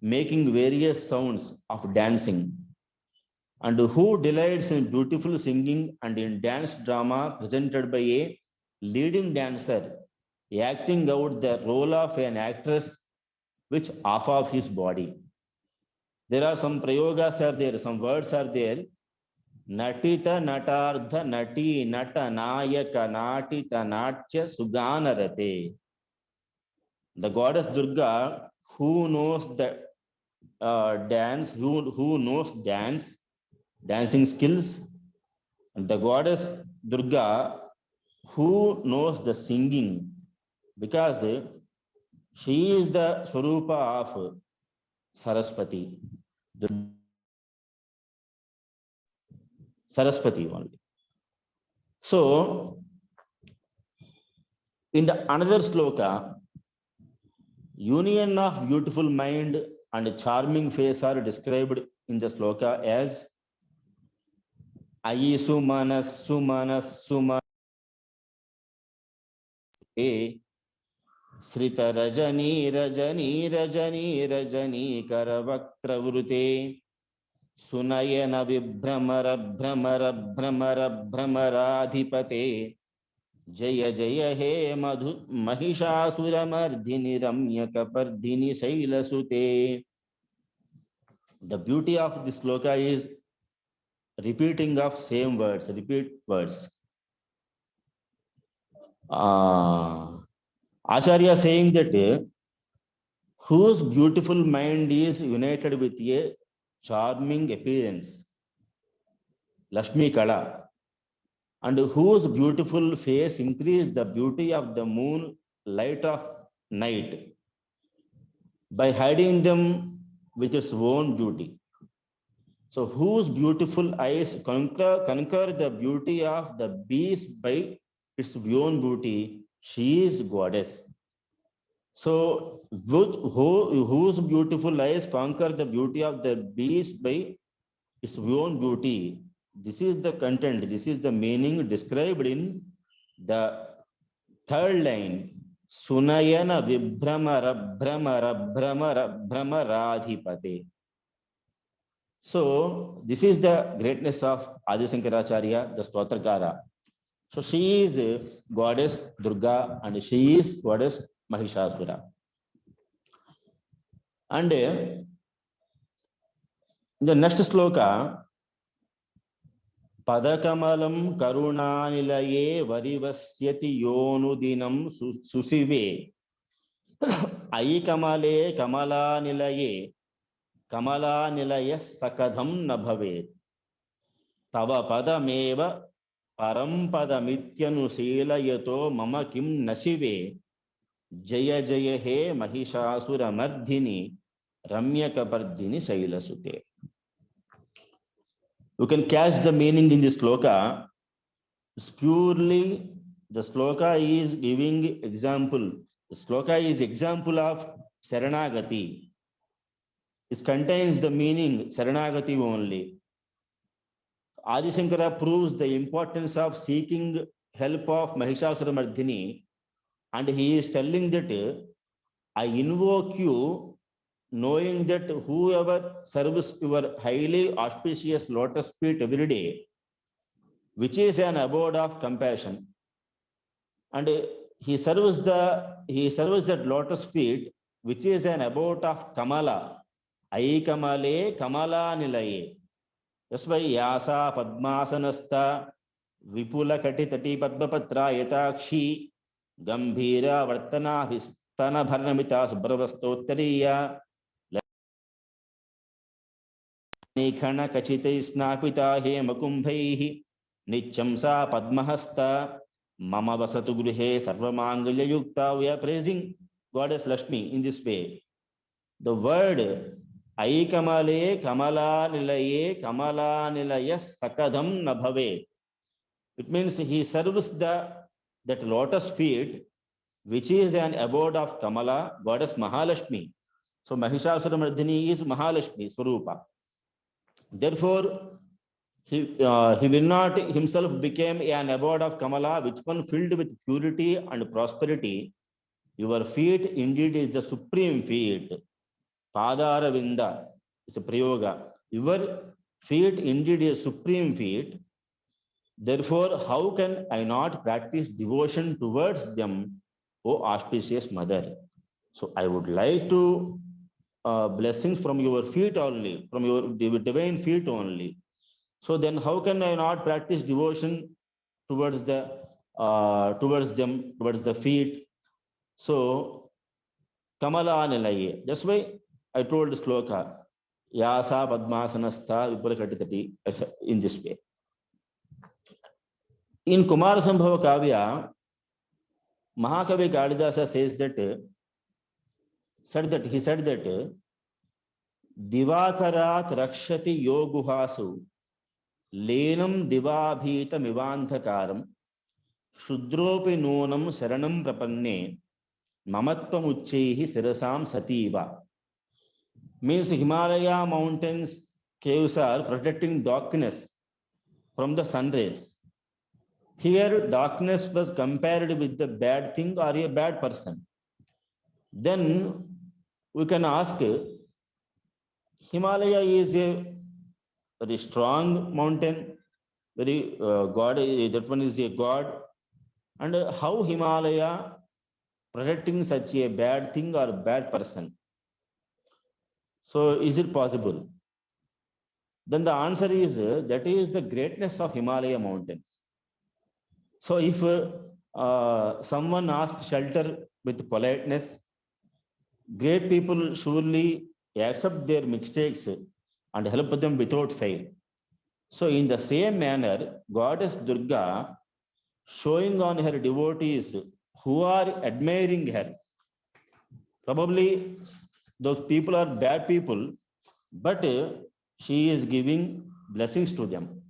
making various sounds of dancing. And who delights in beautiful singing and in dance drama presented by a leading dancer, acting out the role of an actress which half of his body. There are some prayogas are there, some words are there. Natita Natardha Nati Nata Nayaka Natita Natya Suganarate. The goddess Durga, who knows the dance, who knows dancing skills, and the goddess Durga, who knows the singing, because she is the Swarupa of Saraswati. Saraswati only. So, in the another sloka, union of beautiful mind and charming face are described in the sloka as Ayi Sumanas Sumanas Sumanas. Srita Rajani Rajani Rajani Rajani Karavakravruti Sunayana Vibramara Bramara Bramara Bramaradhipate Jaya Jaya He Madhu Mahishasuramardhini Ramyakapardhini Sailasute. The beauty of this sloka is repeating of same words, repeat words. Acharya saying that whose beautiful mind is united with a charming appearance, Lakshmi Kala, and whose beautiful face increase the beauty of the moon light of night by hiding them with its own beauty. So whose beautiful eyes conquer the beauty of the beast by its own beauty, she is goddess. So whose beautiful eyes conquer the beauty of the beast by its own beauty. This is the content, this is the meaning described in the third line. Sunayana Vibramara Bramara Bramara Bramaradhipate. So this is the greatness of Adi Shankaracharya, the Stotragara. So she is goddess Durga and she is goddess Mahishasura. And in the next sloka, Padakamalam Karunanilaye Varivasyati Yonudinam Susive Aikamale Kamala Nilaye Kamala Nilaya Sakadham Nabhave Tava Padameva Parampadamityanu Yato Mama Kim Nasive Jaya Jaya He Mahishasura Mardhini Ramyakapardhini Sailasute. You can catch the meaning in this sloka. It's purely the sloka is giving example. The sloka is example of Saranagati. It contains the meaning Saranagati only. Adi Shankara proves the importance of seeking help of Mahishasura Mardhini, and he is telling that I invoke you, knowing that whoever serves your highly auspicious lotus feet every day, which is an abode of compassion, and he serves that lotus feet, which is an abode of Kamala, Ai Kamale Kamala Nilaye. That's why Yasa Padmasanasta Vipula Katitati Padmapatra Yatakshi Gambhira Vartana Histana Bharnamita Subhravastotariya Nikhana Kachite Snapita He Makumbhaihi Nichamsa Padmahasta Mama Vasatu Gruhe Sarvamangalya Yukta. We are praising Goddess Lakshmi in this way. The word Ai Kamale Kamala Nilaye Kamala Nilaya Sakadham Nabhave. It means he serves that lotus feet, which is an abode of Kamala, Goddess Mahalakshmi. So Mahishasura Mardhini is Mahalakshmi Swarupa. Therefore, he will not himself become an abode of Kamala, which one filled with purity and prosperity. Your feet indeed is the supreme feet. Padara Vinda is a prayoga. Your feet indeed is supreme feet. Therefore, how can I not practice devotion towards them, O auspicious mother? So I would like to blessings from your feet only, from your divine feet only. So then how can I not practice devotion towards them, towards the feet? So Kamala Nilaye. That's why I told Sloka, Yasa Padmasanastha Vipulakatitati, in this way. In Kumara Sambhava Kavya, Mahakavi Kalidasa says that, he said that Divakarat Rakshati Yoguhasu Lenam Divabhita Mivantakaram Shudropi Nonam Saranam Prapanne Mamatvam Uchehi Sirasam Sativa. Means Himalaya mountains, caves are protecting darkness from the sun rays. Here, darkness was compared with the bad thing or a bad person. Then we can ask, Himalaya is a very strong mountain, very God, that one is a God. And how Himalaya protecting such a bad thing or bad person? So is it possible? Then the answer is that is the greatness of Himalaya mountains. So if someone asks shelter with politeness, great people surely accept their mistakes and help them without fail. So in the same manner, Goddess Durga showing on her devotees who are admiring her. Probably those people are bad people, but she is giving blessings to them.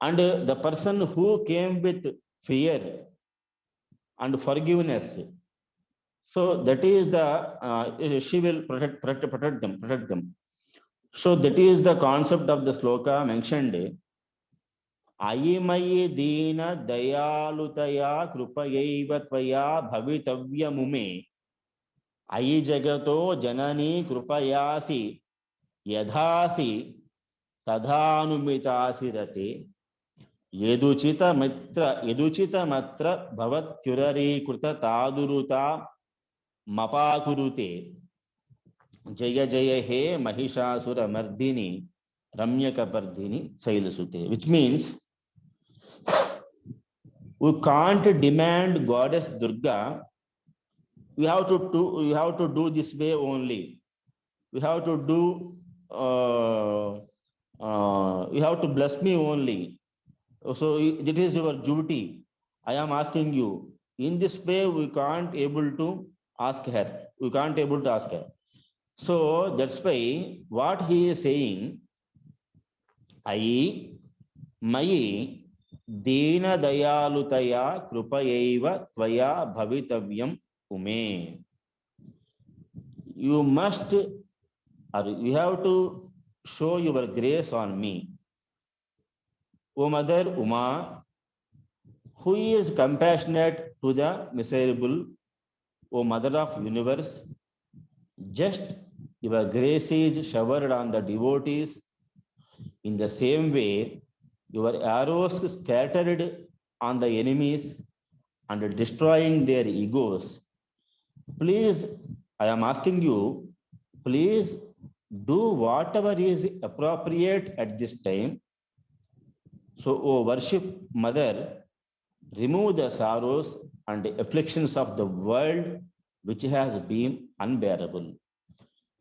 And the person who came with fear and forgiveness, so that is the she will protect them. So that is the concept of the sloka mentioned. Ayimai dina dayalutaya krupayaiva tvaya bhavitavyamume ayi jagato janani krupayasi yadhasi tadhanumitasi rate yeduchita matra bhavatyurari kruta taduruta mapakurute jaya jaya he mahishasura mardini ramyakapardini sailasute, which means we can't demand Goddess Durga. We have to do this way only. We have to do. You have to bless me only. So it is your duty. I am asking you. In this way, we can't able to ask her. We can't able to ask her. So that's why what he is saying, I, Mai, Dina Dayalutaya Krupayaiva Tvaya Bhavitavyam Ume. You must, or you have to show your grace on me. O Mother Uma, who is compassionate to the miserable, O Mother of Universe, just your grace is showered on the devotees. In the same way, your arrows scattered on the enemies and destroying their egos. Please, I am asking you, please do whatever is appropriate at this time. So, O worship Mother, remove the sorrows and afflictions of the world which has been unbearable.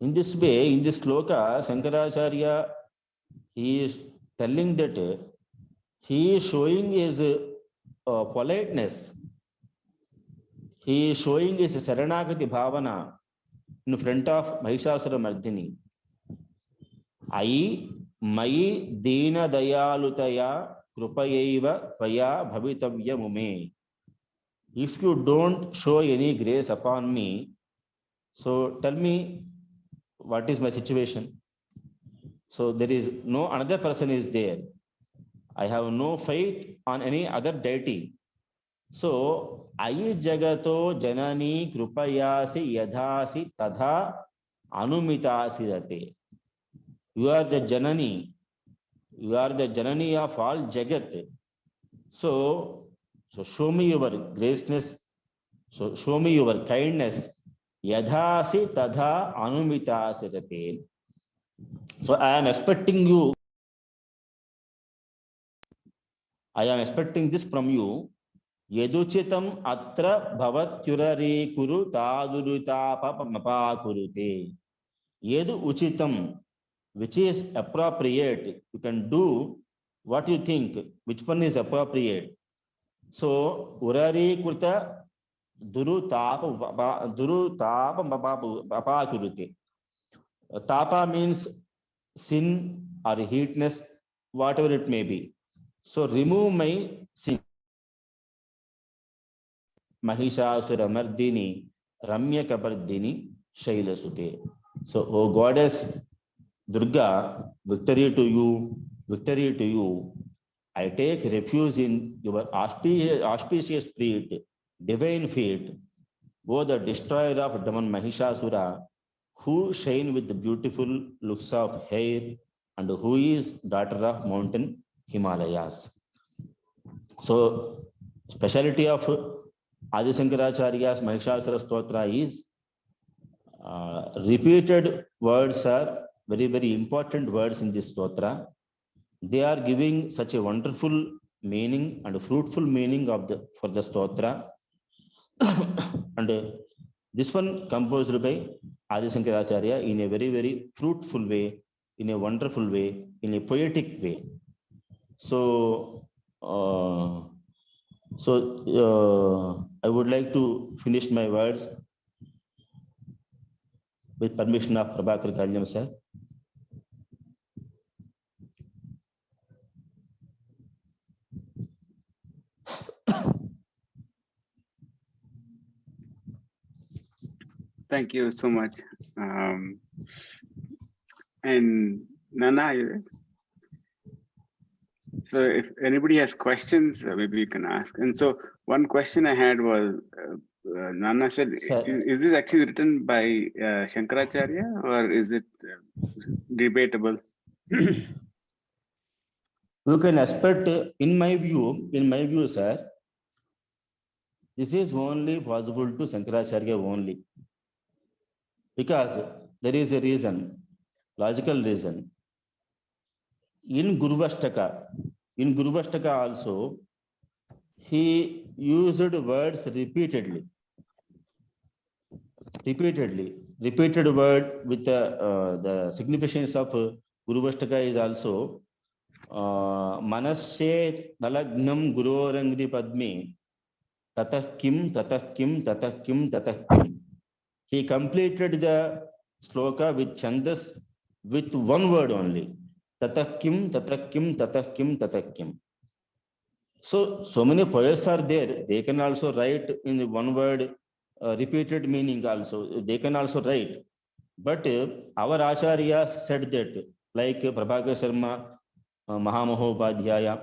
In this way, in this sloka, Shankaracharya, he is telling that he is showing his politeness. He is showing his Saranagati Bhavana in front of Mahishasura Mardini. Ai Mai Dina Dayalutaya Krupayaiva Tvaya Bhavitavya Mume. If you don't show any grace upon me, so tell me what is my situation. So there is no another person is there. I have no faith on any other deity. So Ayi Jagato Janani Krupayasi Yadhasi Tadha Anumitasi Rate. You are the Janani. You are the Janani of all Jagat. So show me your graceness. So show me your kindness. Yadhasi Tadha Anumitasi Rate. So I am expecting you. I am expecting this from you. Yeduchitam atra bhavatyurari kuru tadurutapa mapakurute. Yedu uchitam, which is appropriate. You can do what you think, which one is appropriate. So, urari kurta durutapa mapakurute. Tapa means sin or heatness, whatever it may be. So, remove my sin. Mahishasura Mardini, Ramya Kapardini, Shaila Sute. So, O Goddess Durga, victory to you, victory to you. I take refuge in your auspicious feet, divine feet, O the destroyer of demon Mahishasura, who shine with the beautiful looks of hair and who is daughter of mountain Himalayas. So, speciality of Adi Shankaracharya's Mahishasura Stotra is repeated words are very, very important words in this stotra. They are giving such a wonderful meaning and fruitful meaning for the stotra. And this one composed by Adi Shankaracharya in a very, very fruitful way, in a wonderful way, in a poetic way. So, I would like to finish my words with permission of Prabhakargaru, sir. Thank you so much. And Nana, are you there? So if anybody has questions, maybe you can ask. And so one question I had was, Nana said, is this actually written by Shankaracharya or is it debatable? You can expect, in my view, sir, this is only possible to Shankaracharya only. Because there is a reason, logical reason. In Guruvashtaka also, he used words repeatedly. Repeated word with the significance of Guruvashtaka is also Manasye Nalagnam Gurorangri Padme Tatah Kim Tatah Kim Tatah Kim Tatah Kim. He completed the sloka with chandas with one word only. Tatah Kim Tatah Kim Tatah Kim Tatah Kim. So many poets are there. They can also write in one word repeated meaning also. They can also write. But our acharyas said that, like Prabhakargaru Sharma, Mahamahopadhyaya,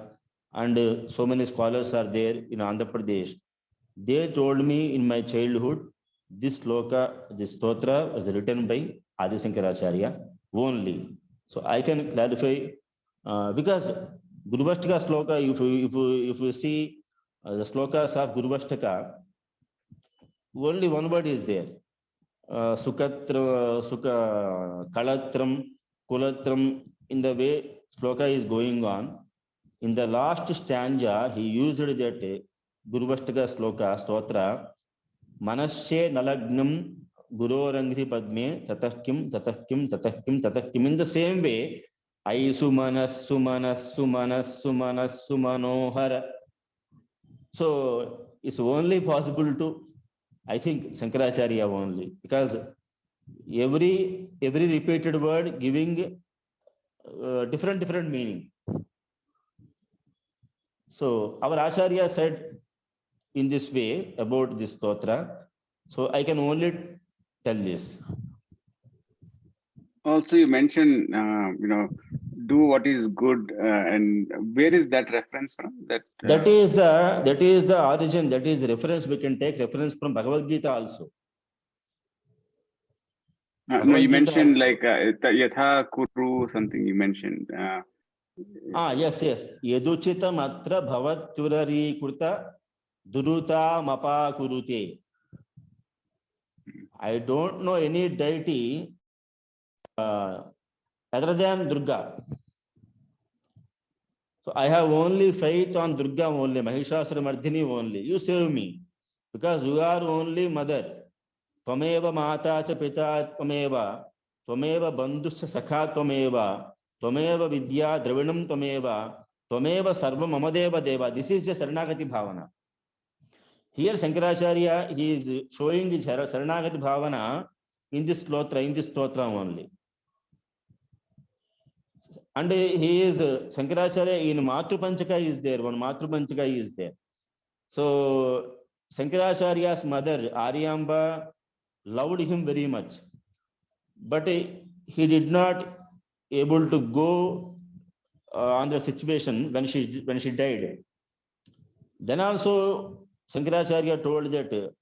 and so many scholars are there in Andhra Pradesh. They told me in my childhood, this sloka, this stotra was written by Adi Shankaracharya only. So I can clarify because Guruvashtaka sloka, if you see the slokas of Guruvashtaka, only one word is there. Sukatra, Sukha, Kalatram, Kulatram, in the way sloka is going on. In the last stanza, he used that Guruvashtaka sloka, stotra, Manasye Nalagnam Gurorangri Padme Tatah Kim Tatah Kim Tatah Kim Tatah Kim. In the same way, I Sumanas Sumanas Sumanas Sumanas Sumanohara. So it's only possible to, I think, Shankaracharya only, because every repeated word giving different meaning. So our Acharya said in this way about this stotra. So I can only tell this. Also, you mentioned, do what is good, and where is that reference from? That is the origin. That is the reference. We can take reference from Bhagavad Gita also. No, you mentioned also, like Yatha Kuru something. You mentioned. Yes. Yeduchita matra bhavat turari kurta duruta mapa kurute. I don't know any deity other than Durga. So I have only faith on Durga only, Mahishasura Mardhini only. You save me, because you are only mother. Tvameva mata cha pita tvameva, tvameva bandhuscha sakha tvameva, tvameva vidya dravinam tvameva, tvameva sarva mamadeva deva. This is the Saranagati Bhavana. Here Shankaracharya, he is showing his Saranagati Bhavana in this stotra only. And he is Shankaracharya in Matru Panchaka is there. One Matru Panchaka is there. So Shankaracharya's mother Aryamba loved him very much, but he did not able to go on the situation when she died. Then also Shankaracharya told that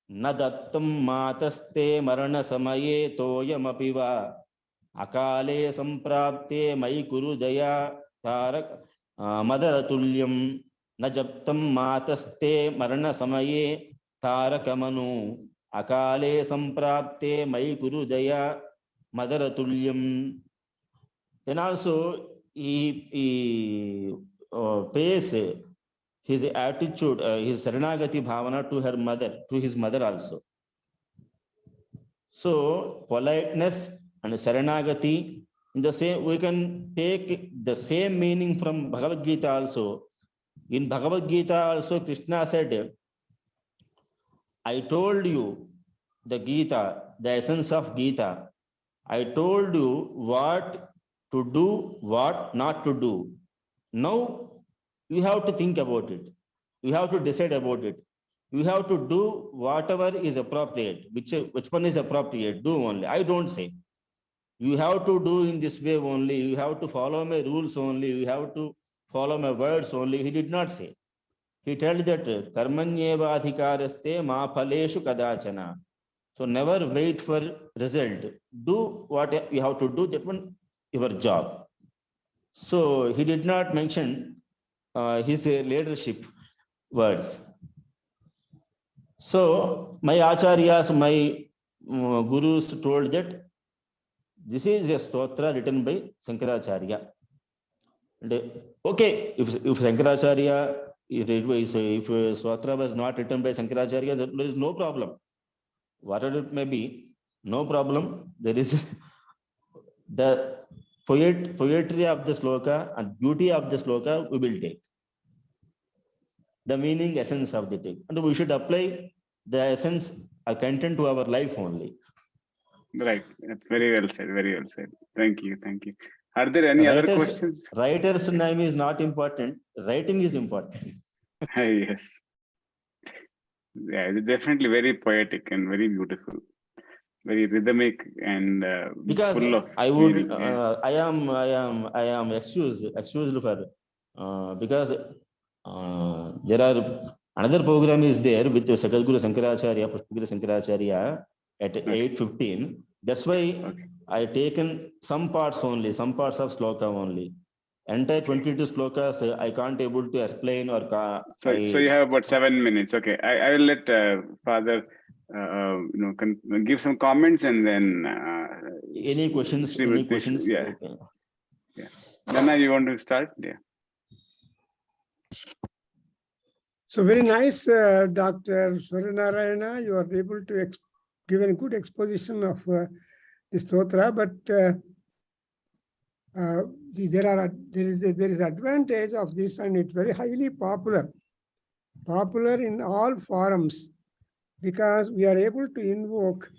na dattam mataste marana samaye toyam apiva akale samprapte mai kuru daya tarak madaratulyam na japtam mataste marana samaye tarakamanu akale samprapte mai kuru daya madaratulyam. Then also he pays his attitude, his Saranagati Bhavana to her mother, to his mother also. So politeness and Saranagati, in the same, we can take the same meaning from Bhagavad Gita also. In Bhagavad Gita also, Krishna said, I told you the Gita, the essence of Gita. I told you what to do, what not to do. Now you have to think about it. You have to decide about it. You have to do whatever is appropriate. Which one is appropriate? Do only. I don't say. You have to do in this way only. You have to follow my rules only. You have to follow my words only. He did not say. He told that karmanyeva adhikaraste ma phaleshu kadachana. So never wait for result. Do what you have to do. That one your job. So he did not mention his leadership words. So my acharyas, my gurus told that this is a stotra written by Shankaracharya. And, okay, if Shankaracharya, if stotra was not written by Shankaracharya, there is no problem. Whatever it may be, no problem. There is the poetry of the sloka and beauty of the sloka we will take. The meaning, essence of the thing. And we should apply the essence or content to our life only. Right. Very well said. Very well said. Thank you. Thank you. Are there any other questions? Writer's name is not important. Writing is important. Yes. Yeah, it's definitely very poetic and very beautiful. Very rhythmic and because full of I would meaning, yeah. I am excused for because there are another program is there with Sakadguru Shankaracharya, Pushpagiri Shankaracharya at 8:15. That's why I taken some parts only, some parts of sloka only. Entire 22 slokas I can't able to explain or. So you have about 7 minutes. Okay, I will let Father give some comments and then any questions? Any questions? Yeah. Okay. Yeah. Nana, you want to start? Yeah. So very nice, Dr. Suryanarayana. You are able to give a good exposition of the stotra, but there is advantage of this, and it's very highly popular in all forums, because we are able to invoke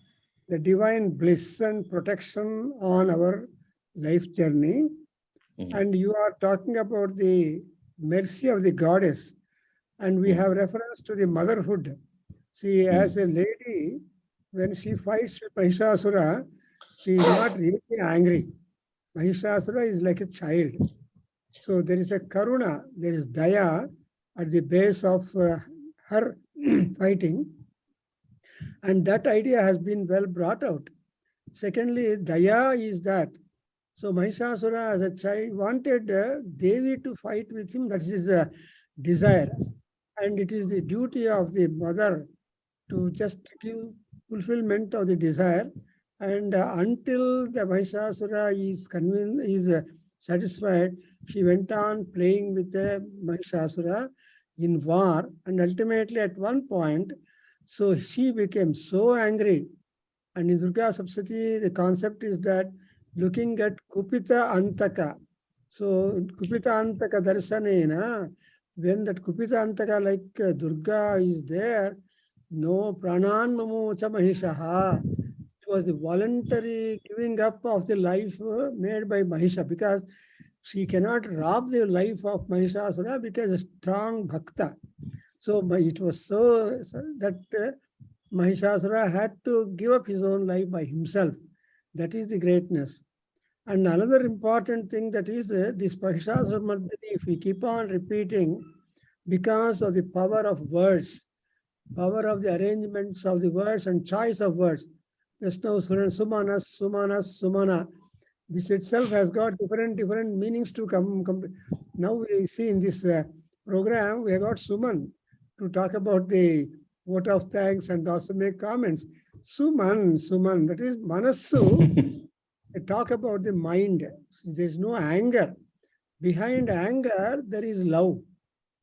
the divine bliss and protection on our life journey. And you are talking about the mercy of the goddess, and we have reference to the motherhood. See, as a lady, when she fights with Mahishasura, she is not really angry. Mahishasura is like a child. So there is a karuna, there is daya at the base of her fighting. And that idea has been well brought out. Secondly, daya is that. So Mahishasura as a child wanted Devi to fight with him. That is a desire. And it is the duty of the mother to just give fulfillment of the desire. And until the Mahishasura is convinced, is satisfied, she went on playing with the Mahishasura in war. And ultimately at one point, so she became so angry. And in Durga Sapsati, the concept is that looking at Kupita Antaka. So Kupita Antaka Darsanena, when that Kupita Antaka like Durga is there, no Pranan Mamucha Mahishaha. It was the voluntary giving up of the life made by Mahisha, because she cannot rob the life of Mahishasura because a strong bhakta. So it was so that Mahishasura had to give up his own life by himself. That is the greatness. And another important thing that is this Mahishasura, if we keep on repeating, because of the power of words, power of the arrangements of the words and choice of words. Just now, Sumanas, Sumanas, Sumana. This itself has got different meanings to come. Now we see in this program, we have got Suman to talk about the vote of thanks and also make comments. Suman, that is Manasu. They talk about the mind. There is no anger. Behind anger, there is love.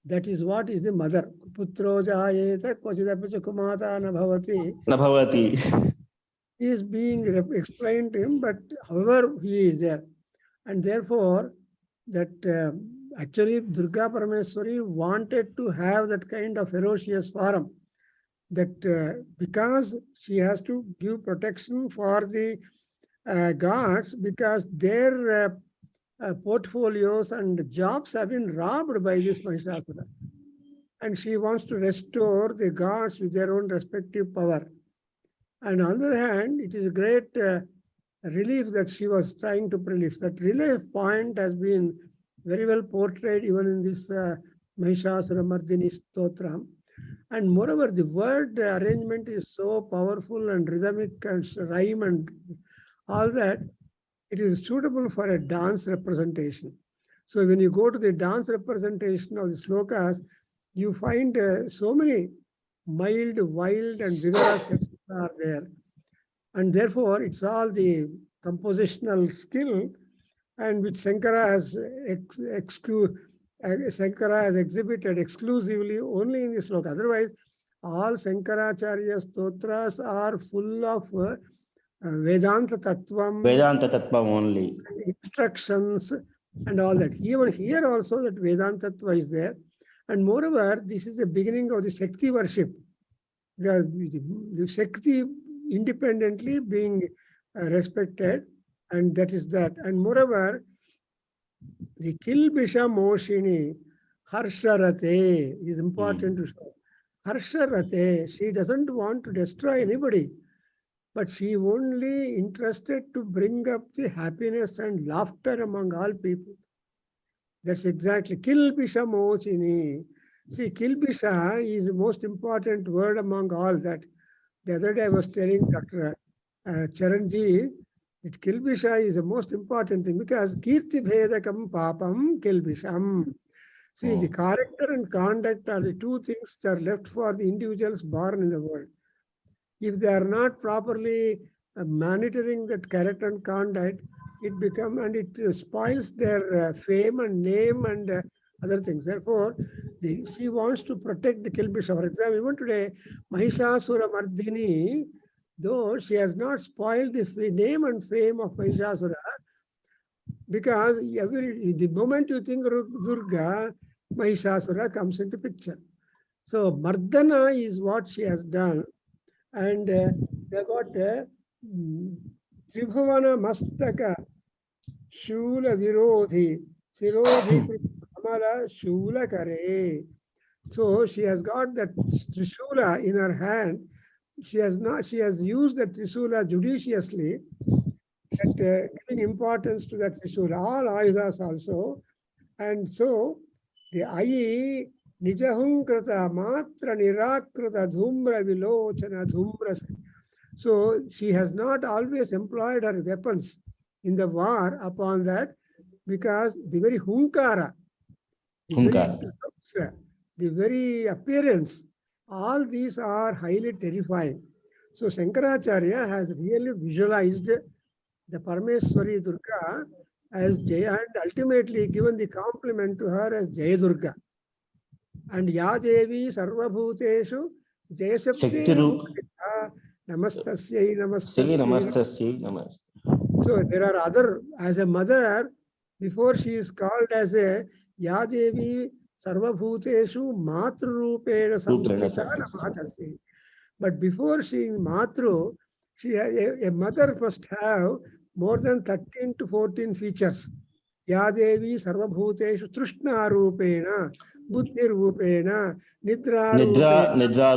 That is what is the mother. Putro jayeta kochidapacha kumata nabhavati. Nabhavati. He is being explained to him, but however he is there. And therefore, that actually Durga Parameswari wanted to have that kind of ferocious form. That because she has to give protection for the gods, because their portfolios and jobs have been robbed by this Mahishasura. And she wants to restore the gods with their own respective power. And on the other hand, it is a great relief that she was trying to relieve. That relief point has been very well portrayed even in this Mahishasura Mardini Stotram. And moreover, the word arrangement is so powerful and rhythmic and rhyme and all that, it is suitable for a dance representation. So when you go to the dance representation of the slokas, you find so many mild, wild, and vigorous are there. And therefore, it's all the compositional skill and which Sankara has exhibited exclusively only in this sloka. Otherwise, all Sankaracharya stotras are full of Vedanta Tattvam. Vedanta Tattvam only. Instructions and all that. Even here also that Vedanta Tattva is there. And moreover, this is the beginning of the Shakti worship. The Shakti independently being respected, and that is that. And moreover, the Kilbisha Moshini, Harsharate is important to show. Harsharate, she doesn't want to destroy anybody, but she only interested to bring up the happiness and laughter among all people. That's exactly Kilbisha Mochini. See, Kilbisha is the most important word among all that. The other day I was telling Dr. Charanji, that Kilbisha is the most important thing because Kirti Bhedakam Papam Kilbisham. See, the character and conduct are the two things that are left for the individuals born in the world. If they are not properly monitoring that character and conduct, it spoils their fame and name and other things. Therefore, she wants to protect the Kilbisha. For example, even today, Mahishasura Mardini, though she has not spoiled the name and fame of Mahishasura, because the moment you think Durga, Mahishasura comes into picture. So Mardana is what she has done. And they got Tribhavana Mastaka Shula Virodhi Sirodhi Kamala Shula Kare. So she has got that Trishula in her hand. She has used that Trishula judiciously, giving importance to that Trishula, all Ayudas also. And so the Ayi Nijahunkrata Matra Nirakrata Dhumra Vilochana Dhumra. So she has not always employed her weapons in the war upon that, because the very Hunkara, the very appearance, all these are highly terrifying. So Shankaracharya has really visualized the Parameswari Durga as Jaya and ultimately given the compliment to her as Jaya Durga. And Yadevi Sarvabhuteshu Jayasapti Namastasyai Namastasyai. So there are other, as a mother, before she is called as a Yadevi Sarvabhuteshu Matrurupena Samstita Namatasya. But before she is Matru, a mother must have more than 13 to 14 features. Yadevi Sarvabhuteshu Trishna Rupena, Buddhi Rupena, Nidra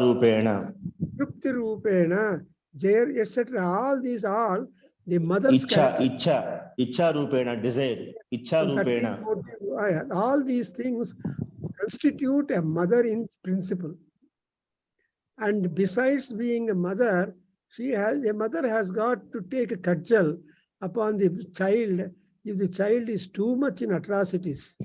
Rupena, Trupti Rupena, Jair, etc. All these are the mother's Icha. Icha Rupena, desire. Icha And 13 Rupena. motive, all these things constitute a mother in principle. And besides being a mother, a mother has got to take a cudgel upon the child if the child is too much in atrocities,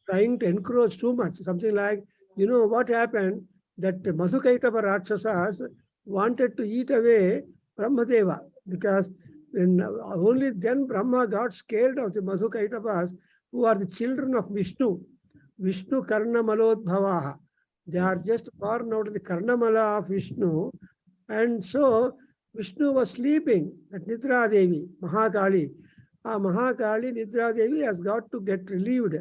trying to encroach too much. Something like, you know what happened, that Madhukaitava Rakshasas wanted to eat away Brahmadeva, because only then Brahma got scared of the Madhukaitavas, who are the children of Vishnu. Vishnu Karna Malodbhavaha. They are just born out of the Karnamala of Vishnu. And so Vishnu was sleeping, that Nidra Devi, Mahakali. Mahakali, Nidra Devi has got to get relieved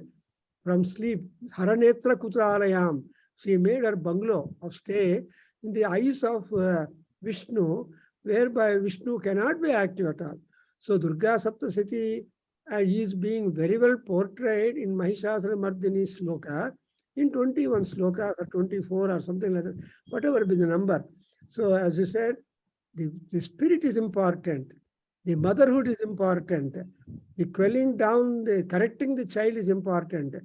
from sleep. Haranetra Kutralayam. She made her bungalow of stay in the eyes of Vishnu, whereby Vishnu cannot be active at all. So Durga Saptasati is being very well portrayed in Mahishasura Mardini sloka, in 21 slokas or 24 or something like that, whatever be the number. So as you said, the spirit is important, the motherhood is important, the quelling down, the correcting the child is important,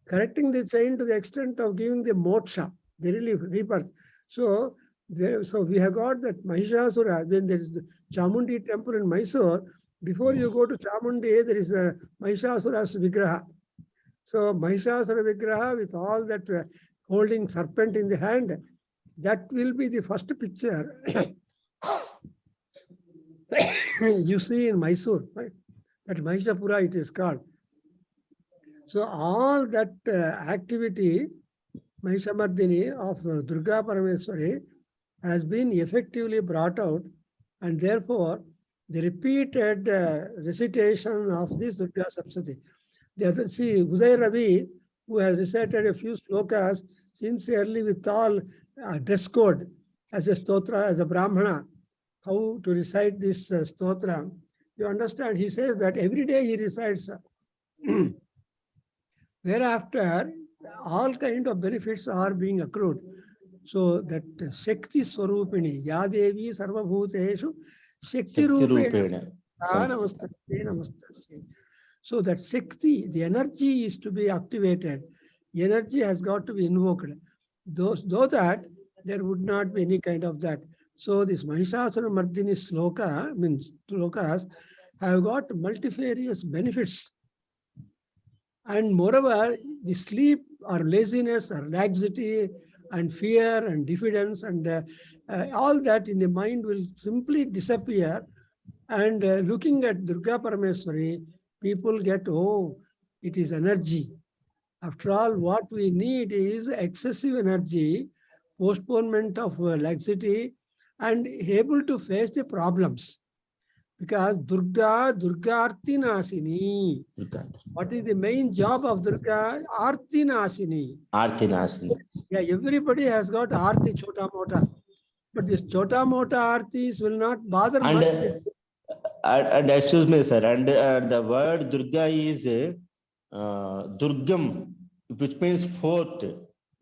correcting the child to the extent of giving the moksha, the relief, rebirth. So we have got that Mahishasura, when there is the Chamundi temple in Mysore, before you go to Chamundi, there is a Mahishasura's Vigraha. So Mahishasura Vigraha with all that holding serpent in the hand, that will be the first picture you see in Mysore, right? That Mahishapura it is called. So all that activity, Mahishamardini of Durga Parameswari, has been effectively brought out, and therefore the repeated recitation of this Durga Saptati. See, Uday Ravi, who has recited a few slokas sincerely with all dress code as a stotra, as a Brahmana, how to recite this stotra. You understand, he says that every day he recites. Thereafter, all kind of benefits are being accrued. So that Shakti Swarupini, Yadevi Sarvabhuteshu, Shakti Rupena. So that Shakti, the energy is to be activated. The energy has got to be invoked. Though that there would not be any kind of that. So this Mahishasura Mardini sloka, means slokas, have got multifarious benefits. And moreover, the sleep or laziness or laxity and fear and diffidence and all that in the mind will simply disappear. And looking at Durga Parameswari, people get, oh, it is energy. After all, what we need is excessive energy, postponement of laxity, and able to face the problems. Because Durga Arti Nasini. What is the main job of Durga? Arti Nasini. Arti Nasini. Yeah, everybody has got Arti Chota Mota. But this Chota Mota Artis will not bother much. And excuse me, sir, and the word Durga is Durgam, which means fort,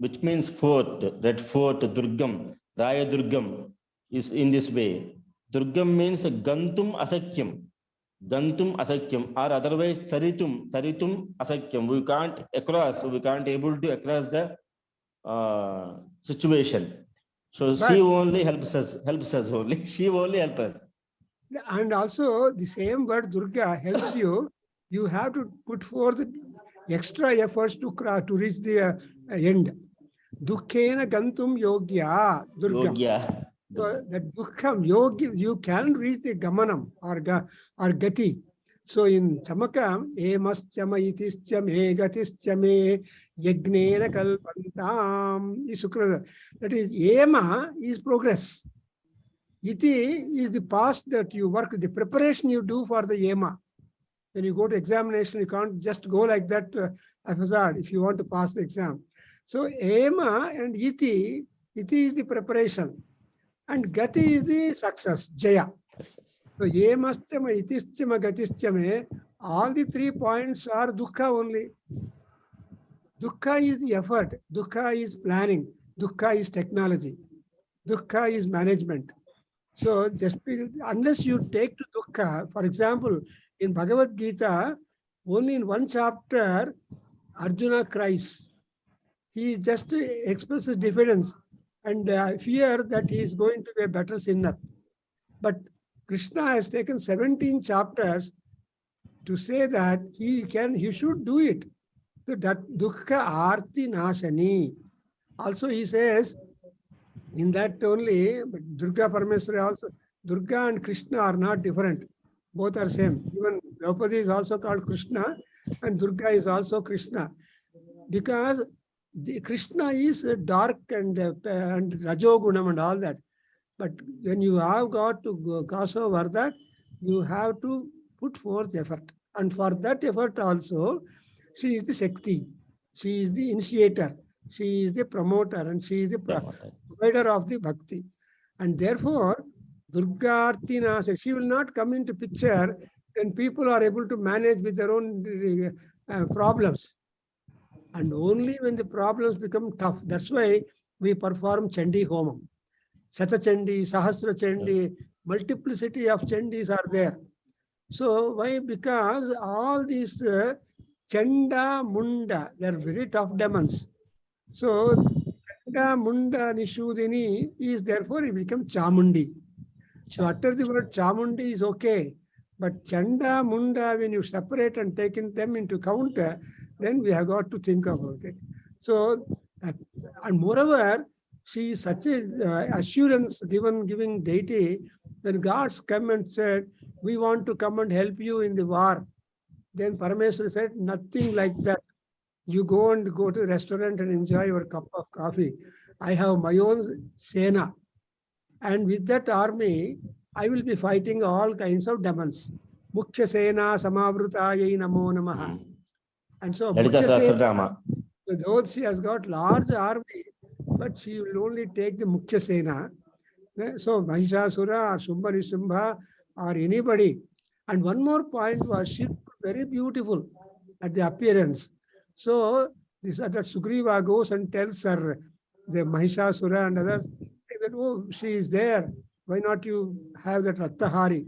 red fort, Durgam, Raya Durgam is in this way. Durgam means Gantum Asakyam, or otherwise Taritum Asakyam. We can't able to across the situation. So but, she only helps us only. She only helps us. And also the same word Durga helps you. You have to put forth extra efforts to reach the end. Dukkena Gantum Yogya Durga. So that Dukkham, Yogi, you can reach the Gamanam or Gati. So in Chamakam, Emaschama Itischame Gatischame Yagnena Kalpantam is Sukra. That is, Ema is progress. Iti is the past that you work, the preparation you do for the Ema. When you go to examination, you can't just go like that haphazard if you want to pass the exam. So Ema and Iti is the preparation. And Gati is the success, Jaya. So Emaschama, Itischama, Gatischame, all the 3 points are Dukkha only. Dukkha is the effort. Dukkha is planning. Dukkha is technology. Dukkha is management. So just unless you take to Dukkha, for example, In Bhagavad Gita, only in one chapter, Arjuna cries. He just expresses diffidence and fear that he is going to be a better sinner. But Krishna has taken 17 chapters to say that he should do it. So that dukkha arti nashani. Also he says, in that only, Durga Parameswari also, Durga and Krishna are not different. Both are same. Even Draupadi is also called Krishna and Durga is also Krishna. Because the Krishna is dark and Rajogunam and all that. But when you have got to cross over that, you have to put forth effort. And for that effort also, she is the Shakti. She is the initiator. She is the promoter and she is the provider of the bhakti. And therefore, Durga Artina, she will not come into picture when people are able to manage with their own problems. And only when the problems become tough. That's why we perform Chandi Homam. Shata Chandi, Sahasra Chandi, multiplicity of Chandis are there. So why? Because all these Chanda, Munda, they are very tough demons. So Chanda, Munda, Nishudini is therefore it becomes Chamundi. So utter the word Chamundi is okay. But Chanda, Munda, when you separate and take them into count, then we have got to think about it. So, and moreover, she is such a assurance giving deity. When gods come and said, we want to come and help you in the war, then Parameswari said, nothing like that. You go to a restaurant and enjoy your cup of coffee. I have my own Sena. And with that army, I will be fighting all kinds of demons. Mukhya Sena Samavrutayai Namo Namaha. And so, though she has got large army, but she will only take the Mukhya Sena. So, Mahishasura or Shumba Nishambha or anybody. And one more point was she was very beautiful at the appearance. So, that Sugriva goes and tells her, the Mahishasura and others, that, oh, she is there. Why not you have that Rattahari?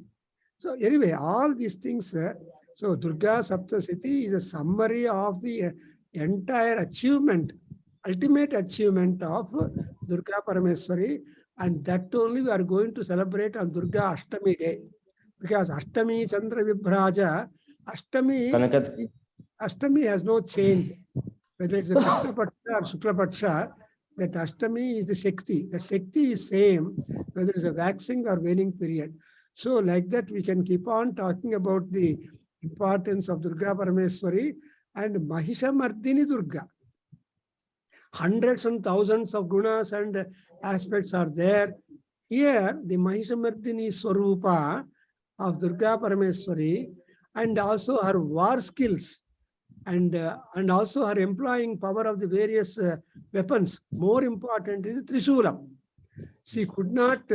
So anyway, all these things, so Durga Saptasiti is a summary of the entire achievement, ultimate achievement of Durga Parameswari, and that only we are going to celebrate on Durga Ashtami day. Because Ashtami Chandra Vibhraja, Ashtami has no change. Whether it's a Krishna Paksha or Shukla Paksha, that Ashtami is the Shakti. The Shakti is same, whether it's a waxing or waning period. So like that, we can keep on talking about the importance of Durga Parameswari and Mahishamardini Durga. Hundreds and thousands of gunas and aspects are there. Here, the Mahishamardini Swarupa of Durga Parameswari and also her war skills and also her employing power of the various weapons. More important is Trishulam. She could not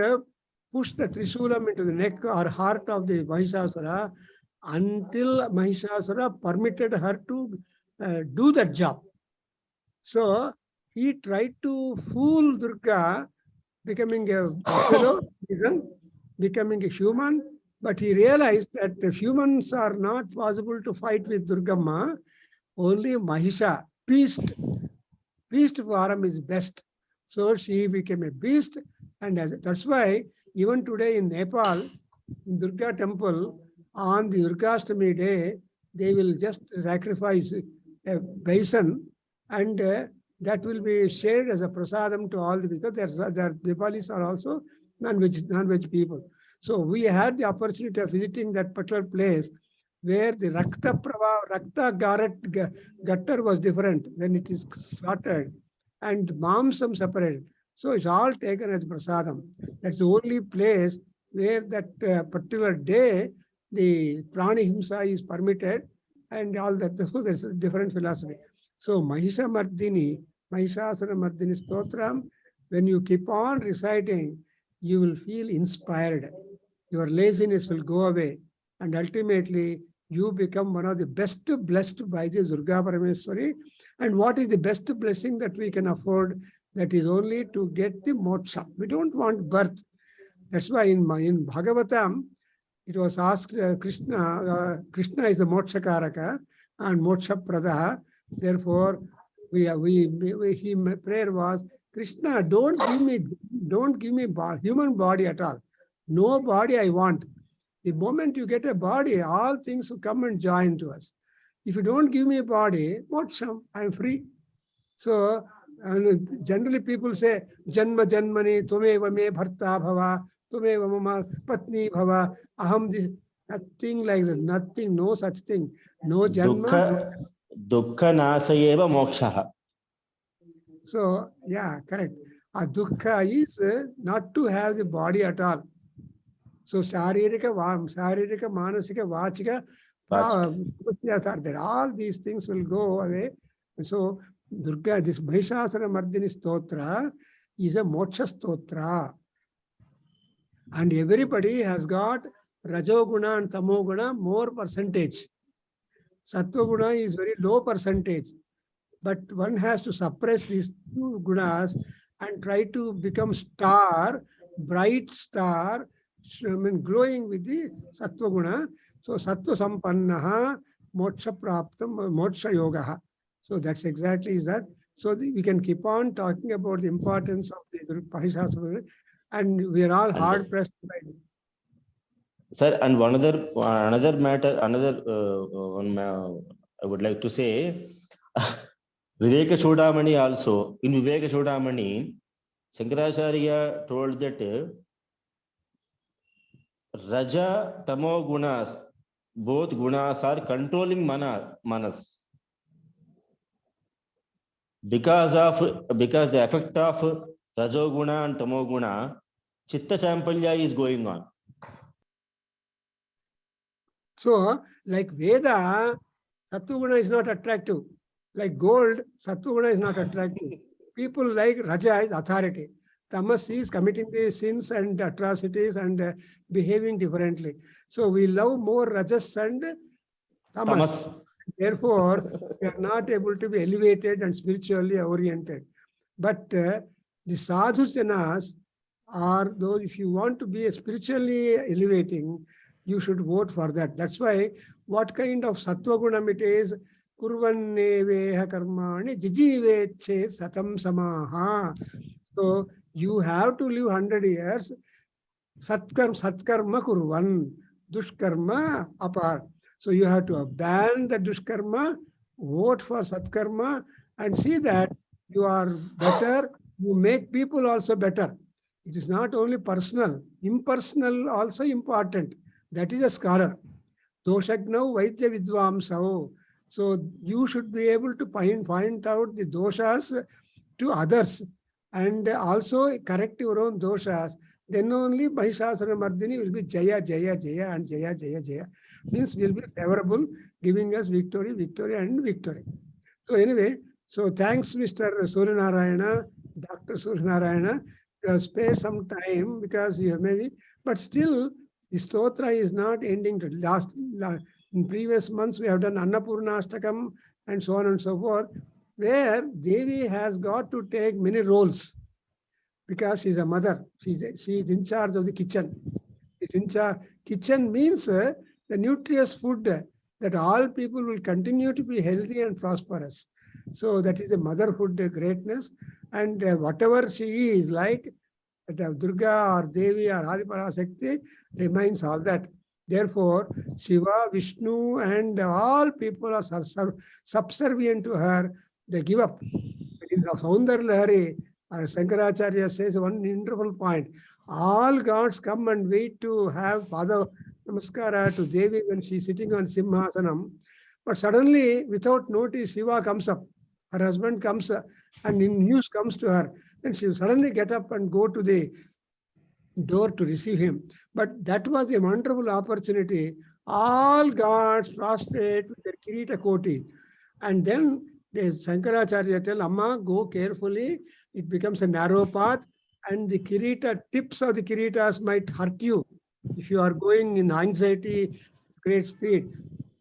push the Trishulam into the neck or heart of the Mahishasura until Mahishasura permitted her to do that job. So he tried to fool Durga, becoming a buffalo, becoming a human, but he realized that humans are not possible to fight with Durgamma. Only Mahisha, beast form is best. So she became a beast, and that's why even today in Nepal, in Durga temple, on the Durgashtami day, they will just sacrifice a bison, and that will be shared as a prasadam to all the, because their Nepalis are also non-veg people. So we had the opportunity of visiting that particular place where the Rakta Gattar was different when it is slaughtered and Mamsam separated. So it's all taken as prasadam. That's the only place where that particular day the Prani Himsa is permitted and all that. So there's a different philosophy. So Mahishasura Mardini Stotram, when you keep on reciting, you will feel inspired. Your laziness will go away. And ultimately, you become one of the best blessed by the Durga Parameswari. And what is the best blessing that we can afford? That is only to get the moksha. We don't want birth. That's why in Bhagavatam, it was asked, Krishna is the Moksha Karaka and Moksha Pradaha. Therefore, prayer was, Krishna, don't give me human body at all. No body I want. The moment you get a body, all things will come and join to us. If you don't give me a body, moksham, I am free. So generally people say, Janma Janmani, Tumeva me Bharta Bhava, Tumeva mama Patni Bhava, Aham this. Nothing like that, nothing, no such thing. No Janma. Dukkha nasayeva mokshaha. So, yeah, correct. A dukkha is not to have the body at all. So, sharirika, manasika, vachika, samashyas are there. All these things will go away. So, Durga, this Mahishasura Mardini Stotra is a moksha stotra. And everybody has got Rajoguna and Tamoguna more percentage. Sattva-guna is very low percentage. But one has to suppress these two gunas and try to become star, bright star, glowing with the sattva guna. So sattva sampannaha moksha praptam moksha yogaha. So that's exactly that. So we can keep on talking about the importance of the Mahishasura, and we are all hard pressed by it. Sir, and another matter, I would like to say, Viveka Chodamani also, in Viveka Chodamani, Shankaracharya told that Raja, Tamo gunas, both gunas are controlling manas. Because the effect of Rajoguna and Tamoguna, Chitta Champalya is going on. So, like Veda, Sattva-guna is not attractive. Like gold, Sattva-guna is not attractive. People like Raja is authority. Tamas is committing the sins and atrocities and behaving differently. So we love more Rajas and Tamas. Therefore, we are not able to be elevated and spiritually oriented. But the sadhu janas are those, if you want to be spiritually elevating, you should vote for that. That's why what kind of sattva gunam it is, kurvanneveha karmani jijiveche satam samaha. So you have to live 100 years, satkarma kurvan, dushkarma apart. So you have to abandon the dushkarma, vote for satkarma, and see that you are better, you make people also better. It is not only personal, impersonal also important. That is a scholar. Doshagnav Vaidya Vidvamsao. So you should be able to find out the doshas to others and also correct your own doshas. Then only Mahishasura Mardini will be Jaya, Jaya, Jaya and Jaya, Jaya, Jaya. Means will be favorable, giving us victory, victory and victory. So anyway, so thanks Mr. Suryanarayana, Dr. Suryanarayana. You have spared some time because you have maybe, but still the stotra is not ending to in previous months we have done Annapurnashtakam and so on and so forth, where Devi has got to take many roles because she's a mother. She is in charge of the kitchen. Kitchen means the nutritious food that all people will continue to be healthy and prosperous. So that is the motherhood greatness. And whatever she is like, Durga or Devi or Adiparashakti remains all that. Therefore, Shiva, Vishnu and all people are subservient to her. They give up. In the Saundar Lahari, Shankaracharya says one wonderful point. All gods come and wait to have Pada Namaskara to Devi when she is sitting on Simhasanam. But suddenly, without notice, Shiva comes up. Her husband comes and news comes to her. Then she will suddenly get up and go to the door to receive him. But that was a wonderful opportunity. All gods prostrate with their Kirita Koti. And then the Shankaracharya tell, Amma, go carefully. It becomes a narrow path and the Kirita, tips of the Kiritas might hurt you. If you are going in anxiety, great speed,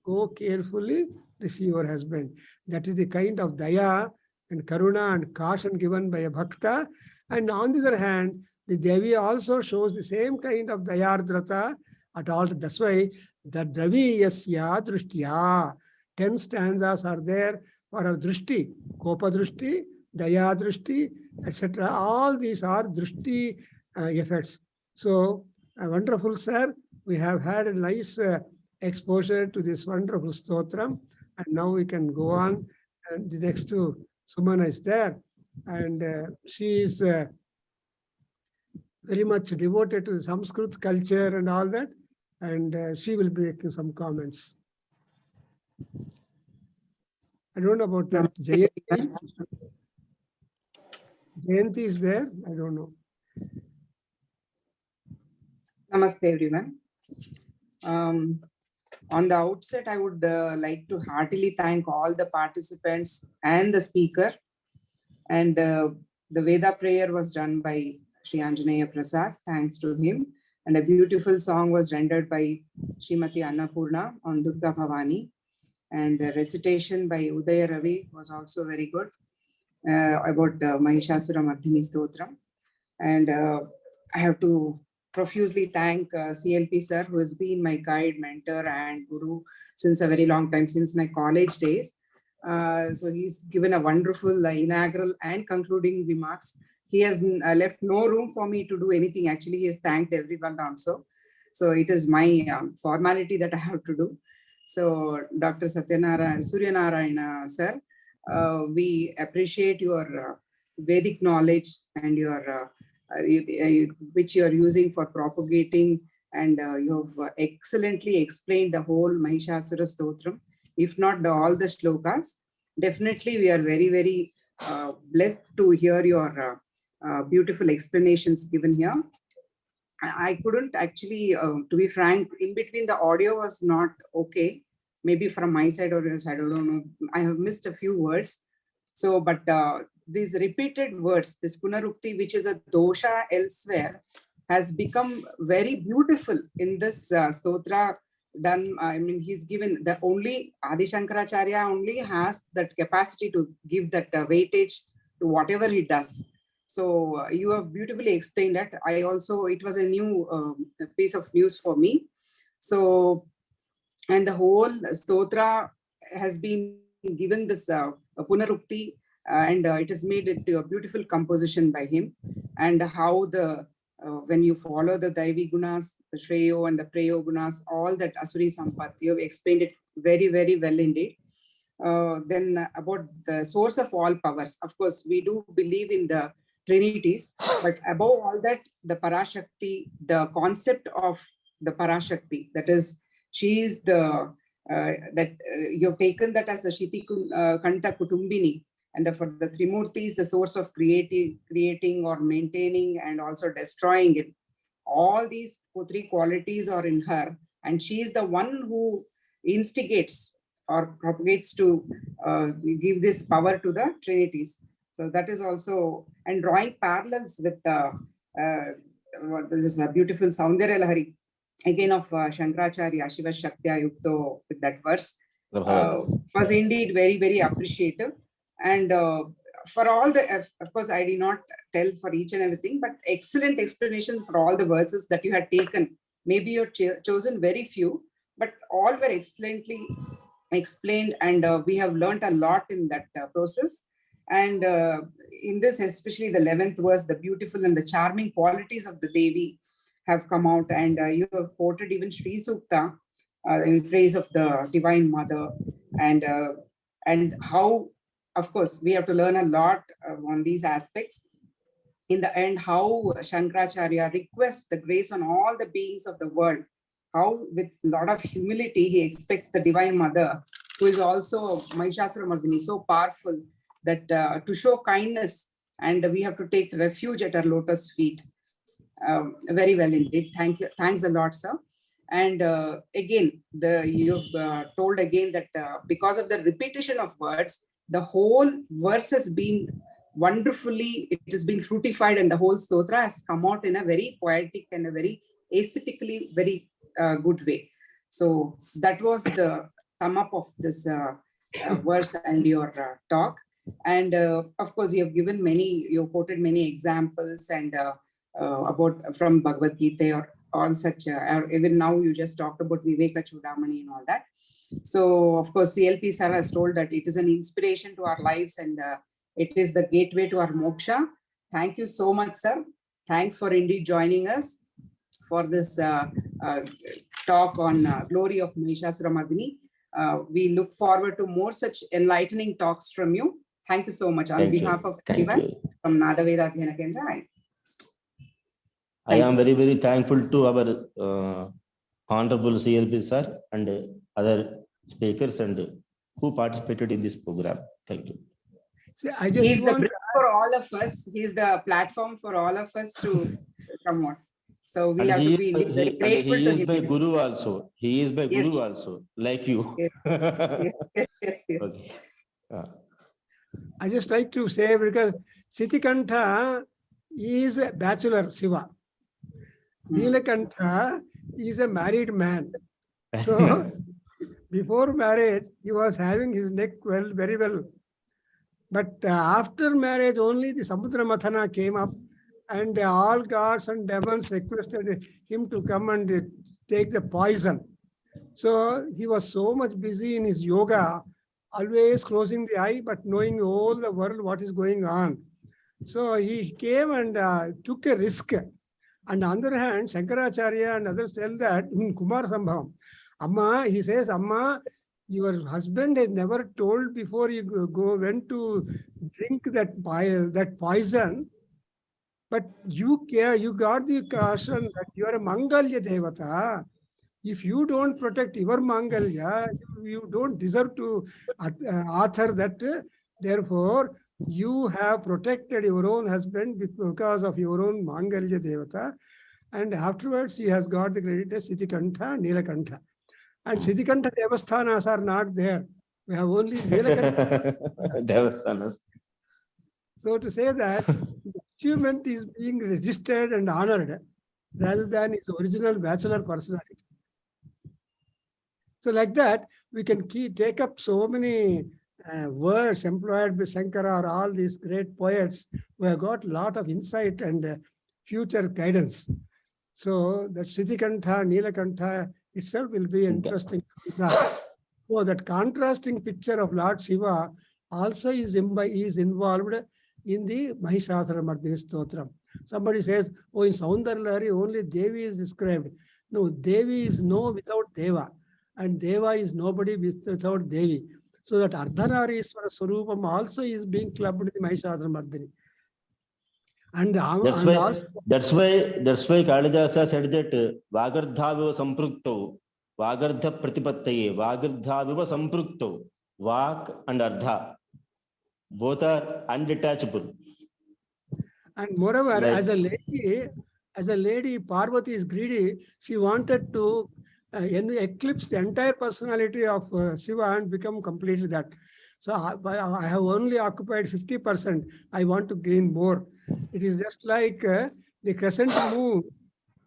go carefully, receive your husband. That is the kind of daya and karuna and caution given by a bhakta. And on the other hand, the Devi also shows the same kind of dayardrata at all. That's why the Dravi Yasya Drishtiya, 10 stanzas are there for our Drishti, Kopa Drishti, Daya Drishti, etc. All these are Drishti effects. So, wonderful, sir. We have had a nice exposure to this wonderful stotram, and now we can go on. And the next to Sumana is there, and she is very much devoted to the Sanskrit culture and all that, and she will be making some comments. I don't know about that. Jayanti is there? I don't know. Namaste, everyone. On the outset, I would like to heartily thank all the participants and the speaker. And the Veda prayer was done by Sri Anjaneya Prasad, thanks to him. And a beautiful song was rendered by Srimati Annapurna on Durga Bhavani. And the recitation by Udaya Ravi was also very good about Mahishasura Mardhini Stotram. And I have to profusely thank CLP sir, who has been my guide, mentor, and guru since a very long time, since my college days. So he's given a wonderful inaugural and concluding remarks. He has left no room for me to do anything. Actually, he has thanked everyone also. So it is my formality that I have to do. So Dr. Suryanarayana sir, we appreciate your Vedic knowledge and your which you are using for propagating, and you have excellently explained the whole Mahishasura Stotram, if not all the shlokas. Definitely we are very, very blessed to hear your beautiful explanations given here. I couldn't actually, to be frank, in between the audio was not okay, maybe from my side or your side, I don't know. I have missed a few words. So, but these repeated words, this punarukti, which is a dosha elsewhere, has become very beautiful in this stotra done. I mean, he's given the only Adi Shankaracharya only has that capacity to give that weightage to whatever he does. So you have beautifully explained that. I also, it was a new piece of news for me. So, and the whole stotra has been given this punarukti, and it has made it a beautiful composition by him. And how the when you follow the Daivi Gunas, the Shreyo and the Preyo Gunas, all that Asuri Sampath, you have explained it very, very well indeed. Then about the source of all powers, of course, we do believe in the Trinities, but above all that, the Parashakti, the concept of the Parashakti, that is, she is the, you have taken that as the Shiti Kanta Kutumbini, and for the Trimurtis, the source of creating or maintaining and also destroying it. All these three qualities are in her, and she is the one who instigates or propagates to give this power to the Trinities. So that is also, and drawing parallels with this beautiful Saundarya Lahari, again of Shankaracharya, Shiva Shaktya Yukto, with that verse, was indeed very, very appreciative. And for all the, of course, I did not tell for each and everything, but excellent explanation for all the verses that you had taken. Maybe you had chosen very few, but all were excellently explained, and we have learned a lot in that process. And in this, especially the 11th verse, the beautiful and the charming qualities of the Devi have come out, and you have quoted even Sri Sukta in praise of the Divine Mother, and how, of course, we have to learn a lot on these aspects. In the end, how Shankaracharya requests the grace on all the beings of the world, how with a lot of humility he expects the Divine Mother, who is also Mahishasura Mardhini, so powerful, that to show kindness, and we have to take refuge at her lotus feet. Very well indeed. Thank you. Thanks a lot, sir. And again, you've told again that because of the repetition of words, the whole verse has been wonderfully, it has been fruitified, and the whole stotra has come out in a very poetic and a very aesthetically very good way. So that was the sum up of this verse and your talk. And of course, you have given many, you quoted many examples and about from Bhagavad Gita on such, even now you just talked about Viveka Chudamani and all that. So of course, CLP sir has told that it is an inspiration to our lives and it is the gateway to our moksha. Thank you so much, sir. Thanks for indeed joining us for this talk on glory of Mahishasuramardini. We look forward to more such enlightening talks from you. Thank you so much on behalf of everyone from Veda Adhyayana Kendra. I am very, very thankful to our Honorable CLP sir and other speakers and who participated in this program. Thank you. See, He's the bridge for all of us. He's the platform for all of us to come on. So we have to be very grateful to him. He is my guru also. He is my guru also, like you. Yes. Okay. I just like to say, because Sitikantha is a bachelor Shiva. Nilakantha is a married man. So before marriage, he was having his neck very well. But after marriage, only the Samudra Mathana came up, and all gods and demons requested him to come and take the poison. So he was so much busy in his yoga, always closing the eye, but knowing all the world, what is going on. So he came and took a risk. On the other hand, Shankaracharya and others tell that in Kumar Sambhavam, Amma, he says, Amma, your husband has never told before you went to drink that poison, but you got the caution that you are a Mangalya Devata. If you don't protect your Mangalya, you don't deserve to author that. Therefore, you have protected your own husband because of your own Mangalya Devata. And afterwards, he has got the credit as Sitikantha, Nilakantha. And Sitikantha Devasthanas are not there. We have only Nilakantha. Devasthanas. So to say that the achievement is being registered and honored rather than his original bachelor personality. So like that, we can take up so many words employed by Shankara or all these great poets who have got a lot of insight and future guidance. So that Sitikantha, Nilakantha itself will be interesting contrast. So that contrasting picture of Lord Shiva also is involved in the Mahishasuramardini Stotram. Somebody says, oh, in Saundarlahari only Devi is described. No, Devi is no without Deva, and Deva is nobody without Devi. So that Ardhanarishwara Swarupam also is being clubbed in the Mahishasuramardini. And that's why Kalidasa said that Vagardhaviva Samprukto, Vagardha Pratipattaye, Vagardhaviva Samprukto, Vak and Ardha. Both are undetachable. And moreover, like, as a lady, Parvati is greedy. She wanted to eclipse the entire personality of Shiva and become completely that. So I have only occupied 50%. I want to gain more. It is just like the crescent moon.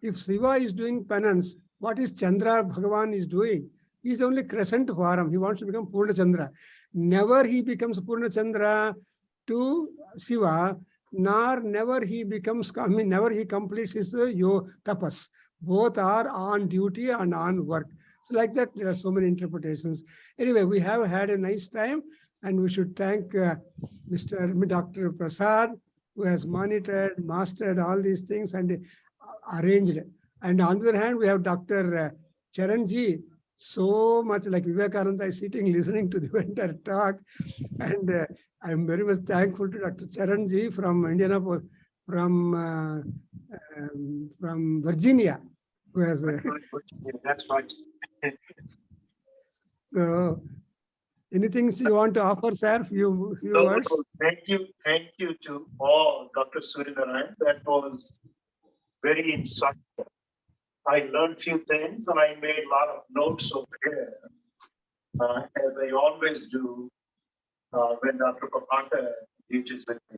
If Shiva is doing penance, what is Chandra Bhagavan is doing? He is only crescent form. He wants to become Purna Chandra. Never he becomes Purna Chandra to Shiva, nor never he becomes, never he completes his tapas. Both are on duty and on work. So like that, there are so many interpretations. Anyway, we have had a nice time, and we should thank Dr. Prasad, who has monitored, mastered all these things and arranged. And on the other hand, we have Dr. Charanji, so much like Vivekananda is sitting listening to the entire talk. And I'm very much thankful to Dr. Charanji from Indianapolis, from Virginia. Who has, that's right. So, anything you want to offer, sir? Few words? Thank you to all, Dr. Suryanarayan. That was very insightful. I learned few things and I made a lot of notes over here, as I always do when Dr. Prabhakargaru teaches with me.